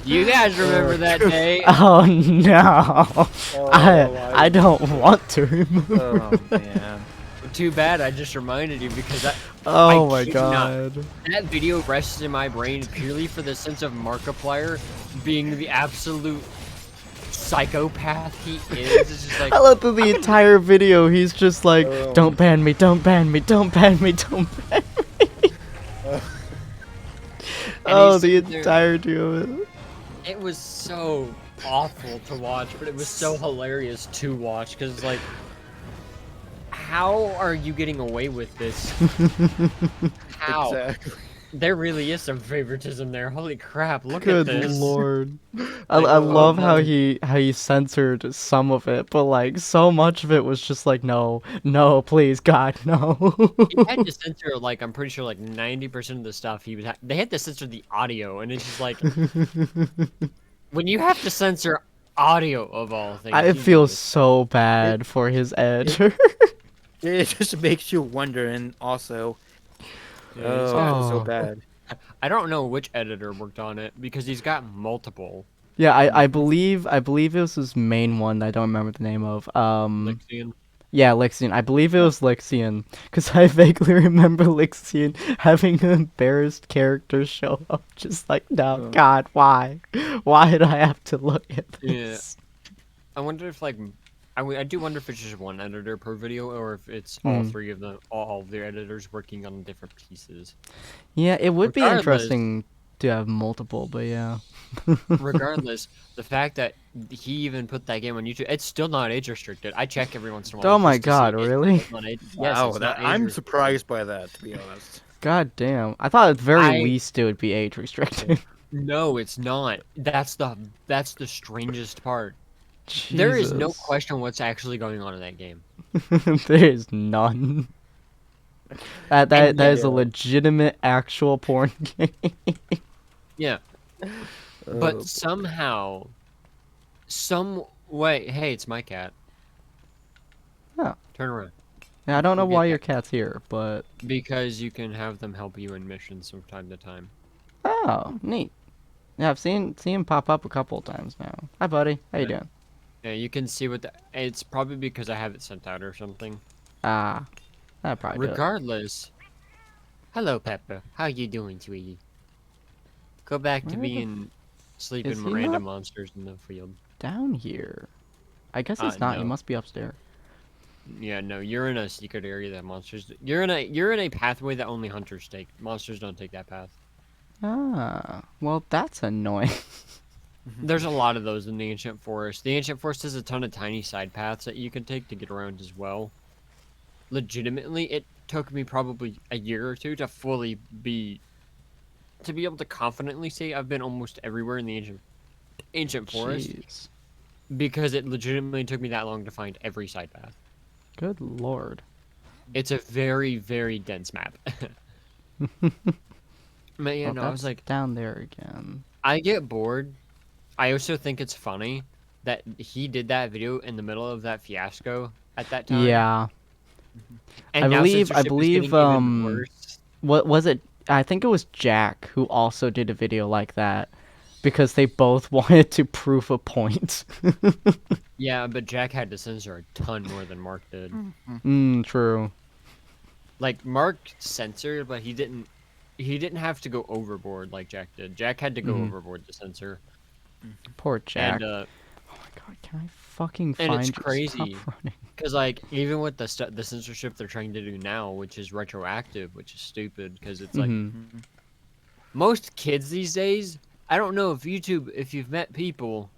You guys remember that day? Oh no. Oh, I don't want to remember. Oh man. Too bad I just reminded you because Oh my kid you not. God. That video rests in my brain purely for the sense of Markiplier being the absolute psychopath he is. It's just like, I love that the entire video he's just like, Oh. don't ban me, don't ban me, don't ban me, don't ban me. Oh, he's the sitting there- entirety of it. it was so awful to watch, but it was so hilarious to watch because it's like, how are you getting away with this? How? Exactly. There really is some favoritism there. Holy crap! Look Good at this. lord. I Like, love how no. he censored some of it, but like so much of it was just like no, please God, no. He had to censor like I'm pretty sure like 90% of the stuff he was. They had to censor the audio, and it's just like when you have to censor audio of all things. I you feel know it's- so bad for his editor. It just makes you wonder, and also, Yeah, it's oh, I feel so Oh. bad. I don't know which editor worked on it because he's got multiple. Yeah, I believe it was his main one that I don't remember the name of. Lixian. Yeah, Lixian. I believe it was Lixian, because I vaguely remember Lixian having an embarrassed character show up, just like, no, Oh. God, why? Why did I have to look at Yeah. this? I wonder if like I do wonder if it's just one editor per video or if it's all three of them, all of their editors working on different pieces. Yeah, it would be Regardless- interesting to have multiple, but yeah. Regardless, the fact that he even put that game on YouTube, it's still not age restricted. I check every once in a while. Oh my just to see God, if it's really? not age- yes, Wow, it's not age I'm restricted. surprised by that, to be honest. God damn. I thought at the very I- least it would be age restricted. No, it's not. That's the strangest part. There is no Jesus. question what's actually going on in that game. There is none. That And is a yeah. legitimate actual porn game. Yeah. Oh, But somehow, some way, hey, it's my cat. Oh. Turn around. Yeah, I don't know We'll get why that. your cat's here, but Because you can have them help you in missions from time to time. oh, neat. Yeah, I've seen him pop up a couple of times now. Hi, buddy. How you Yeah. doing? Yeah, you can see what the. It's probably because I have it sent out or something. Ah, that probably do it. Regardless. Hello, Pepper. How you doing, sweetie? Go back to Where the being sleeping is he Miranda not? monsters in the field. Down here. I guess he's not. He no. must be upstairs. Yeah, no, you're in a secret area that monsters. You're in a pathway that only hunters take. Monsters don't take that path. Ah, well, that's annoying. There's a lot of those in the ancient forest. The ancient forest has a ton of tiny side paths that you can take to get around as well. Legitimately, it took me probably a year or two to fully be able to confidently say I've been almost everywhere in the ancient forest Jeez. because it legitimately took me that long to find every side path. Good lord. It's a very, very dense map. But yeah, Well, no, I was that's like, down there again. I get bored. I also think it's funny that he did that video in the middle of that fiasco at that time. Yeah. And I now believe- censorship is believe, getting even worse. What was it? I think it was Jack who also did a video like that because they both wanted to prove a point. Yeah, but Jack had to censor a ton more than Mark did. True. Like Mark censored, but he didn't have to go overboard like Jack did. Jack had to go overboard to censor. Poor Jack. And Oh my god, can I fucking and find it's you? Stop crazy. running. because like even with the censorship they're trying to do now, which is retroactive, which is stupid because it's like Mhm. most kids these days, I don't know if you've met people,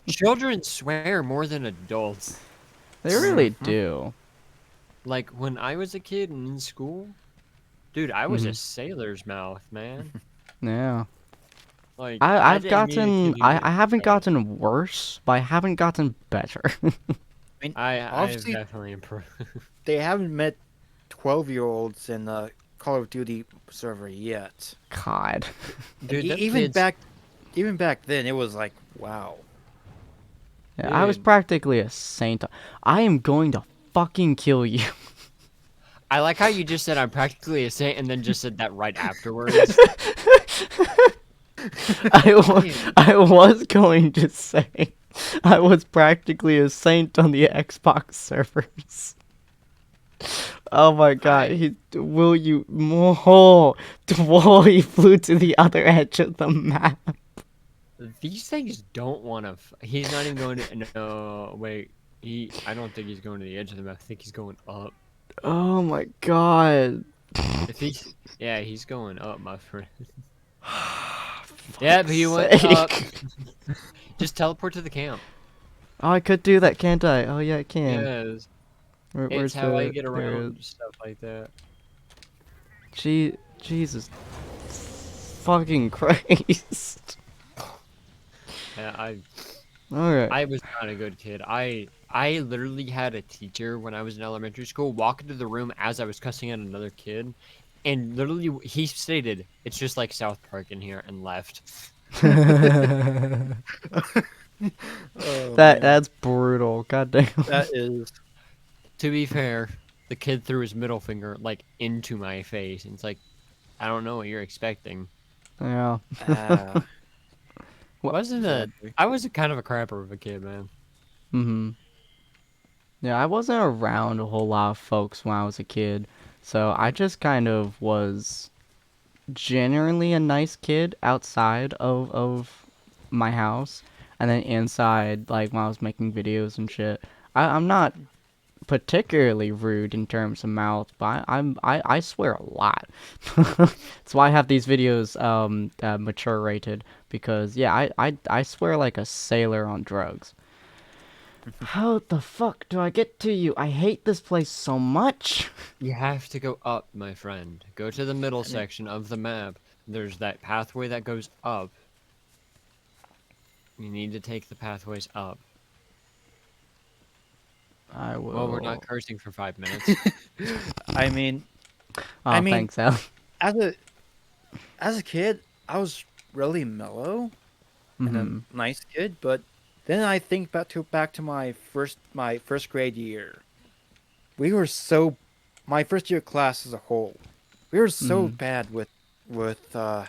children swear more than adults. They really do. Like when I was a kid and in school, dude, I was a sailor's mouth, man. Yeah. Like I've didn't mean gotten to do I that, haven't but gotten worse, but I haven't gotten better. I've Obviously, definitely improved. they haven't met 12-year-olds in the Call of Duty server yet. God. Dude, them Even kids- back then, it was like, wow. Yeah, I was Dude. practically a saint. I am going to fucking kill you. I like how you just said I'm practically a saint, and then just said that right afterwards. Damn. I was going to say I was practically a saint on the Xbox servers. Oh my god, I will you more? Whoa, he flew to the other edge of the map. These things don't want to. He's not even going to. No, wait. I don't think he's going to the edge of the map. I think he's going up. Oh my god. If he's, yeah, he's going up, my friend. Fuck's Yeah, but he went up. sake. Just teleport to the camp. Oh, I could do that, can't I? Oh yeah, I can. Yes, Where's it's how I the? get There it around is. stuff like that. Jesus, fucking Christ. Yeah, All right. I was not a good kid. I literally had a teacher when I was in elementary school walk into the room as I was cussing at another kid, and literally he stated, "It's just like South Park in here," and left. Oh, man. That's brutal. God damn. That is. To be fair, the kid threw his middle finger like into my face, and it's like, I don't know what you're expecting. Yeah. Uh, What? Wasn't a exactly. I was a kind of a crapper of a kid, man. Mhm. Yeah, I wasn't around a whole lot of folks when I was a kid, so I just kind of was generally a nice kid outside of my house, and then inside, like when I was making videos and shit. I'm not particularly rude in terms of mouth, but I swear a lot. That's why I have these videos mature rated, because yeah, I swear like a sailor on drugs. How the fuck do I get to you? I hate this place so much. You have to go up, my friend. Go to the middle section of the map. There's that pathway that goes up. You need to take the pathways up. I Well, we're not will. cursing for 5 minutes. I mean, Oh, mean, thanks, Al. as a kid, I was really mellow and a Mhm. nice kid, but then I think back to my first grade year. We were so my first year class as a whole. We were so Mhm. bad with uh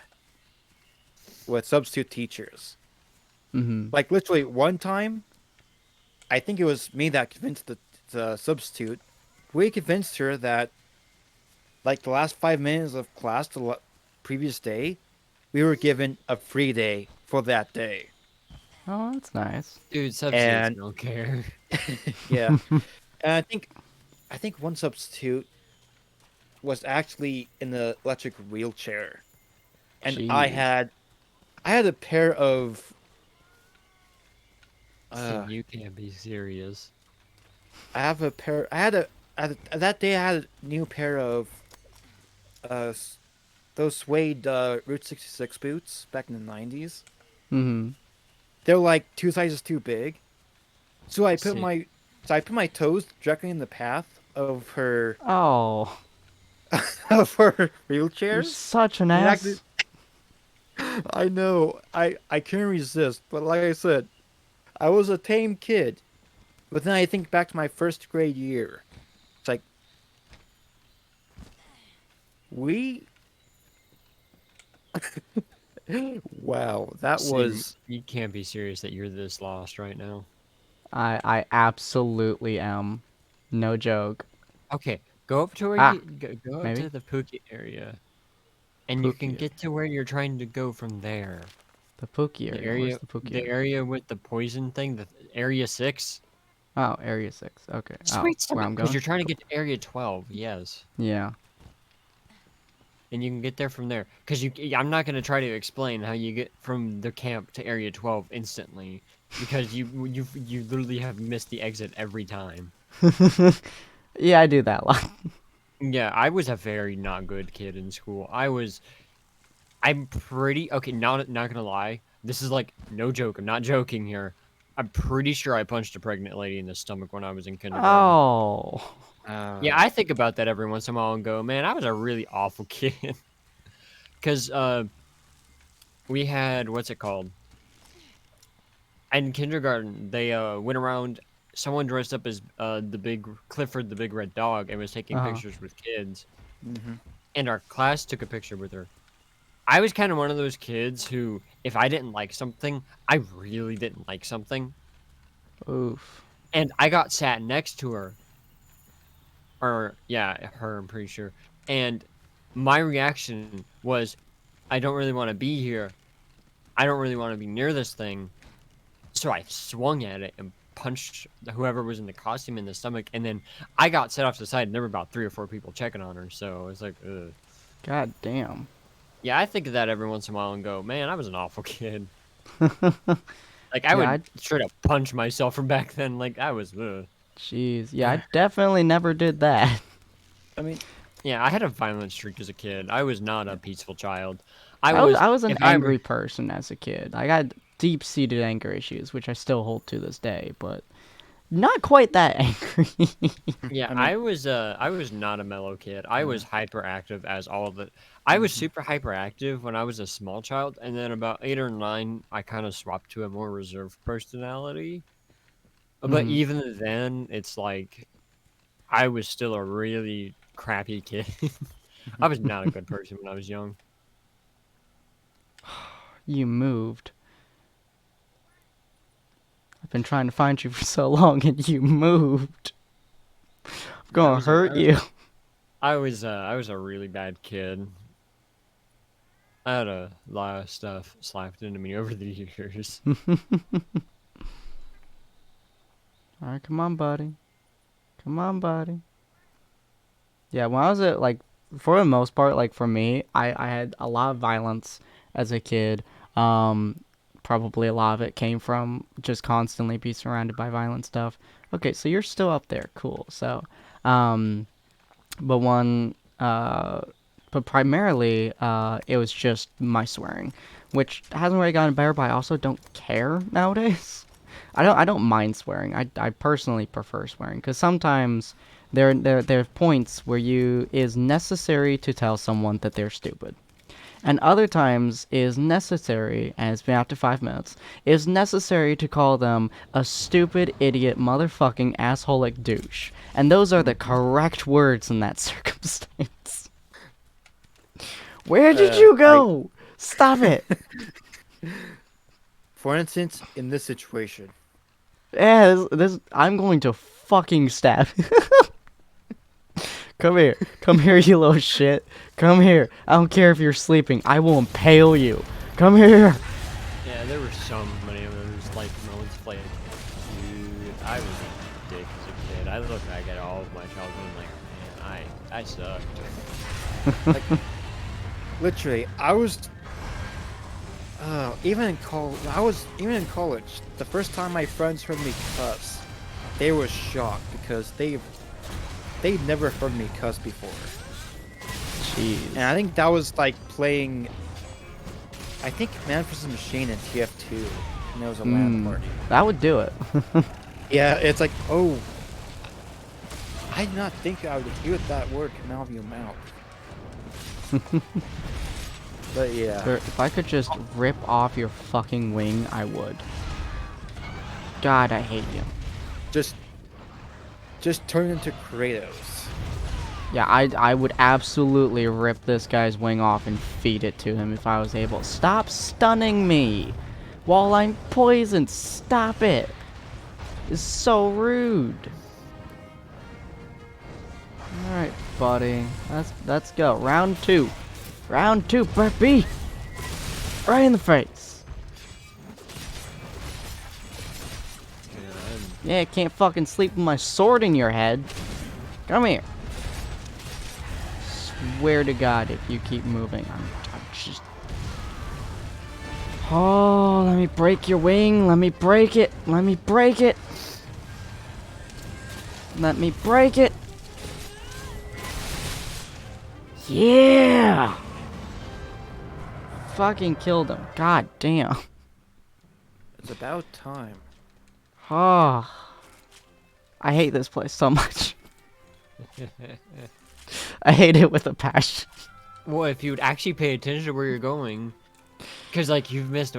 with substitute teachers. Mhm. Like literally one time, I think it was me that convinced the substitute. We convinced her that like the last 5 minutes of class previous day, we were given a free day for that day. Oh, that's nice. Dude, substitutes And don't care. yeah, and I think one substitute was actually in the electric wheelchair, and I Jeez. had a pair of So uh you can't be serious. I have a pair I had that day I had a new pair of s- those suede Route 66 boots back in the 90s. Mhm. They're like two sizes too big. So See, I put my toes directly in the path of her Oh, of her you're wheelchair. such an And actually, ass. I know I couldn't resist, but like I said, I was a tame kid. But then I think back to my first grade year. It's like we wow, that see, was you can't be serious that you're this lost right now. I absolutely am. No joke. Okay, go up to where Ah, go up maybe to the Pookie area, and you can Pookie. get to where you're trying to go from there. The Pookie area. Where's the Pookie The area? area with the poison thing, the area 6. Oh, Area 6. Okay. Oh, Sweet where stuff, I'm because going? you're trying to Cool. get to area 12. Yes. Yeah. And you can get there from there. Because I'm not going to try to explain how you get from the camp to Area 12 instantly. Because you literally have missed the exit every time. Yeah, I do that a lot. Yeah, I was a very not good kid in school. I'm pretty, okay, not gonna lie. This is like, no joke, I'm not joking here. I'm pretty sure I punched a pregnant lady in the stomach when I was in kindergarten. Oh. Yeah, uh I think about that every once in a while and go, man, I was a really awful kid. Because, we had, what's it called? In kindergarten, they went around someone dressed up as the big Clifford the Big Red Dog and was taking Uh-huh. pictures with kids, Mm-hmm. and our class took a picture with her. I was kind of one of those kids who, if I didn't like something, I really didn't like something, Oof. and I got sat next to her, or yeah, her, I'm pretty sure, and my reaction was, I don't really want to be here. I don't really want to be near this thing. So I swung at it and punched whoever was in the costume in the stomach, and then I got set off to the side, and there were about 3 or 4 people checking on her, so it's like, ugh. God damn. Yeah, I think of that every once in a while and go, man, I was an awful kid. Like, I Yeah, would straight up punch myself from back then, like, I was, ugh. jeez. Yeah, I definitely never did that. I mean, Yeah, I had a violent streak as a kid. I was not a peaceful child. I was an if I were, angry person as a kid. I got deep-seated anger issues, which I still hold to this day, but not quite that angry. yeah, I mean, I was not a mellow kid. I was hyperactive as all of it. I was super hyperactive when I was a small child, and then about 8 or 9, I kind of swapped to a more reserved personality. But Mhm. even then, it's like I was still a really crappy kid. I was not a good person when I was young. You moved. I've been trying to find you for so long, and you moved. I'm I gonna was a, hurt you. I was a really bad kid. I had a lot of stuff slapped into me over the years. Alright, come on, buddy. Come on, buddy. Yeah, when I was at, like, for the most part, like, for me, I had a lot of violence as a kid. Um, Probably a lot of it came from just constantly being surrounded by violent stuff. Okay, so you're still up there. Cool. So, um, but one, but primarily, it was just my swearing, which hasn't really gotten better, but I also don't care nowadays. I don't mind swearing. I personally prefer swearing because sometimes there are points where you is necessary to tell someone that they're stupid. And other times is necessary, and it's been after 5 minutes, is necessary to call them a stupid, idiot, motherfucking, assholic douche. And those are the correct words in that circumstance. Where did you go? Stop it. for instance, in this situation, Yeah, I'm going to fucking stab. Come here. Come here, you little shit. Come here. I don't care if you're sleeping. I will impale you. Come here. Yeah, there were so many of those like moments. Like, dude, I was a dick as a kid. I look back at all of my childhood and like, man, I sucked. literally, even in college. The first time my friends heard me cuss, they were shocked because they'd never heard me cuss before. Jeez. And I think that was like playing, I think Man vs. Machine and TF2, and there was a LAN party. That would do it. Yeah, it's like, oh, I did not think I would hear that word come out of your mouth. But yeah, Sir, if I could just rip off your fucking wing, I would. God, I hate you. just turn into Kratos. Yeah, I would absolutely rip this guy's wing off and feed it to him if I was able. Stop stunning me while I'm poisoned. Stop it. It's so rude. Alright, buddy. Let's go. Round 2. Round 2, Burpee. Right in the face. Yeah, can't fucking sleep with my sword in your head. Come here. Swear to God, if you keep moving, I'm just... Oh, let me break your wing. Let me break it. Let me break it. Let me break it. Yeah! Fucking killed him. God damn. It's about time. Oh. I hate this place so much. I hate it with a passion. Well, if you would actually pay attention to where you're going, Because like you missed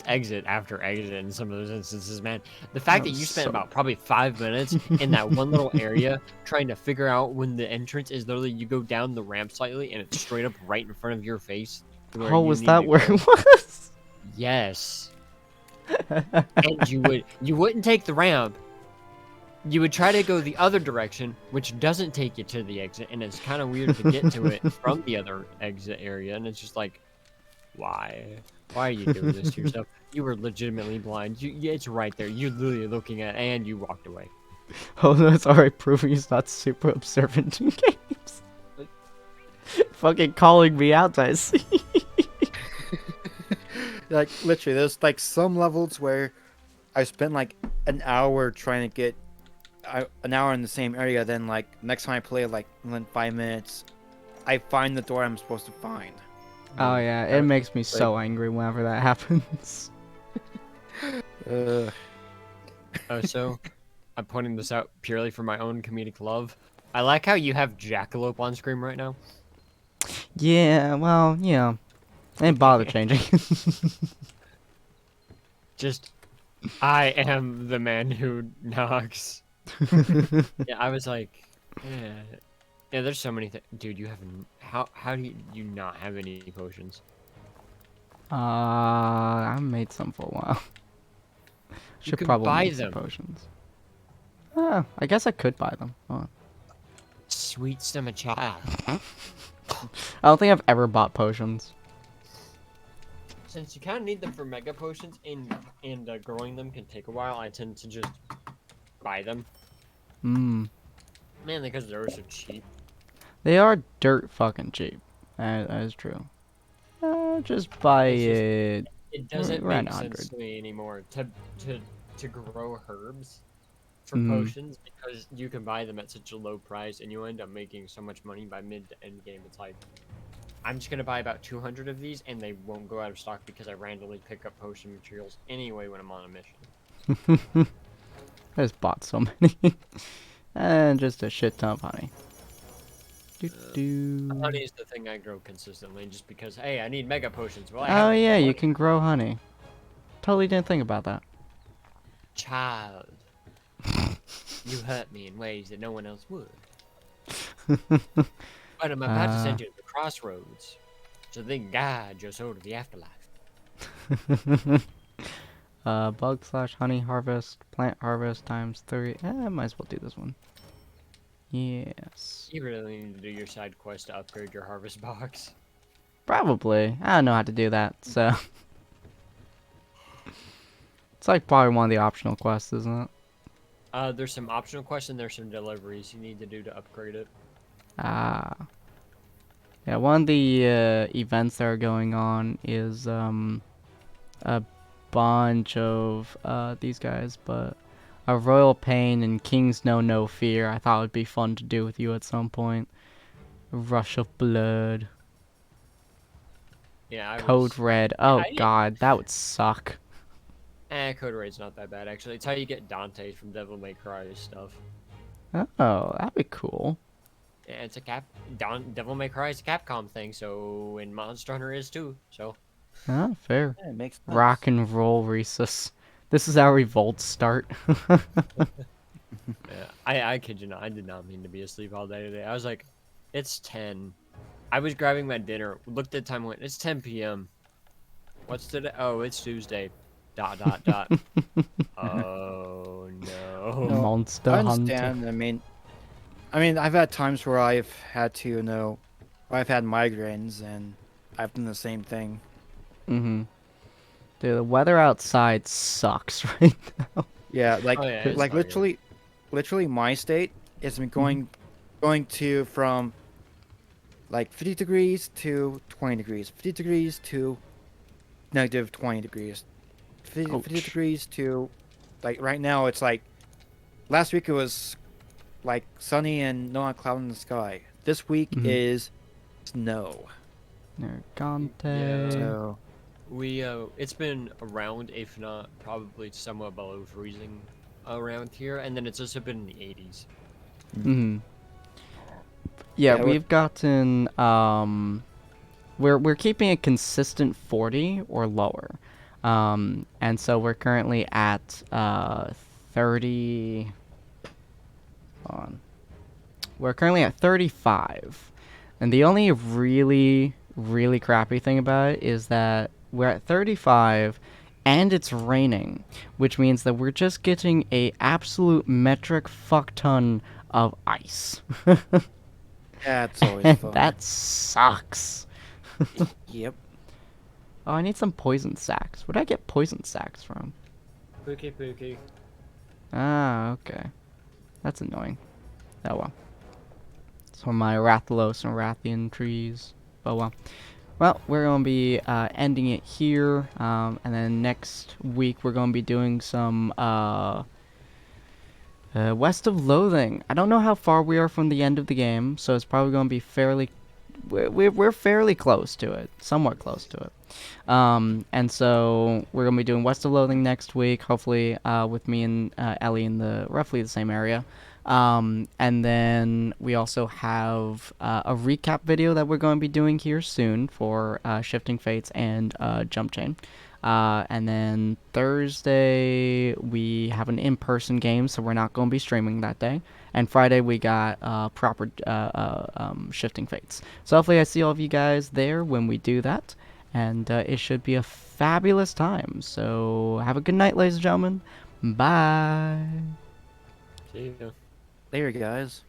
exit after exit in some of those instances, man. The fact that was you spent so- about probably 5 minutes in that one little area trying to figure out when the entrance is literally you go down the ramp slightly and it's straight up right in front of your face to where Oh, you was need that to where go. it was? Yes. And you wouldn't take the ramp. You would try to go the other direction, which doesn't take you to the exit, and it's kind of weird to get to it from the other exit area, and it's just like, why? Why are you doing this to yourself? You were legitimately blind. It's right there. You're literally looking at it, and you walked away. Oh no, it's alright proving he's not super observant in games. Fucking calling me out, I see. Like literally, there's like some levels where I spent like an hour trying to get an hour in the same area. Then like next time I play, like within 5 minutes, I find the door I'm supposed to find. Oh yeah, it makes me so angry whenever that happens. So, I'm pointing this out purely for my own comedic love. I like how you have Jackalope on screen right now. Yeah, well, yeah. Ain't bother changing. Just, I am the man who knocks. Yeah, I was like, yeah. There's so many things, dude. You have how do you not have any potions? I made some for a while. Should can probably buy make some them. potions. I guess I could buy them. Oh. Sweet summer child. I don't think I've ever bought potions. Since you kind of need them for mega potions, and growing them can take a while, I tend to just buy them. Hmm. Mainly because they're so cheap. They are dirt fucking cheap. That is true. Just buy it. It doesn't around make 100. sense to me anymore to grow herbs for Mhm. potions because you can buy them at such a low price and you end up making so much money by mid to end game. It's like I'm just gonna buy about 200 of these and they won't go out of stock because I randomly pick up potion materials anyway when I'm on a mission. I just bought so many. And just a shit ton of honey. Honey is the thing I grow consistently just because hey, I need mega potions. Well, I Oh have yeah, you honey. can grow honey. Totally didn't think about that. Child, you hurt me in ways that no one else would. But I'm about to send you to the crossroads, so they can guide your soul to the afterlife. Bug/honey harvest, plant harvest ×3. I might as well do this one. Yes. You really need to do your side quest to upgrade your harvest box. Probably. I don't know how to do that, so. It's like probably one of the optional quests, isn't it? There's some optional quests and there's some deliveries you need to do to upgrade it. Ah. Yeah, one of the events that are going on is a bunch of these guys, but a Royal Pain and King's Know No Fear I thought would be fun to do with you at some point. Rush of Blood. Yeah, Code Red. Oh I- god, that would suck. Code Red's not that bad actually. It's how you get Dante from Devil May Cry stuff. Oh, that'd be cool. Yeah, it's a Devil May Cry is a Capcom thing, so and Monster Hunter is too. So Ah, fair. Yeah, it makes sense. Rock and roll Rhesus. This is how revolts start. yeah, I kid you not, I did not mean to be asleep all day today. I was like, it's 10. I was grabbing my dinner, looked at the time, went, it's 10 p.m. What's today? Oh, it's Tuesday. ... Oh no. No, Monster I Hunter. understand. I mean, I've had times where I've had to, where I've had migraines and I've done the same thing. Mm-hmm. Dude, the weather outside sucks right now. Yeah, like Oh, yeah, it's like not good. literally my state has been going to from like 50 degrees to 20 degrees, 50 degrees to negative 20 degrees, 50 Ouch. degrees to like right now it's like last week it was like sunny and not a cloud in the sky. This week Mhm. is snow. Nergante. Yeah. So It's been around, if not probably somewhat below freezing around here, and then it's also been in the 80s. Mm-hmm. Yeah, Yeah, we've gotten we're keeping a consistent 40 or lower. And so we're currently at 30. Hold on. We're currently at 35. And the only really, really crappy thing about it is that we're at 35 and it's raining, which means that we're just getting a absolute metric fuck ton of ice. That's always And fun. that sucks. Yep. Oh, I need some poison sacks. Where'd I get poison sacks from? Pookie. Ah, okay. That's annoying. Oh well. So my Rathalos and Rathian trees. But well. Well, we're going to be ending it here. And then next week we're going to be doing some West of Loathing. I don't know how far we are from the end of the game, so it's probably going to be fairly... We're fairly close to it. Somewhat close to it. And so we're going to be doing West of Loathing next week, hopefully with me and Ellie in the roughly the same area. And then we also have a recap video that we're going to be doing here soon for Shifting Fates and Jump Chain. And then Thursday we have an in-person game, so we're not going to be streaming that day. And Friday we got proper Shifting Fates. So hopefully I see all of you guys there when we do that. And it should be a fabulous time. So have a good night, ladies and gentlemen. Bye. See ya. Later, guys.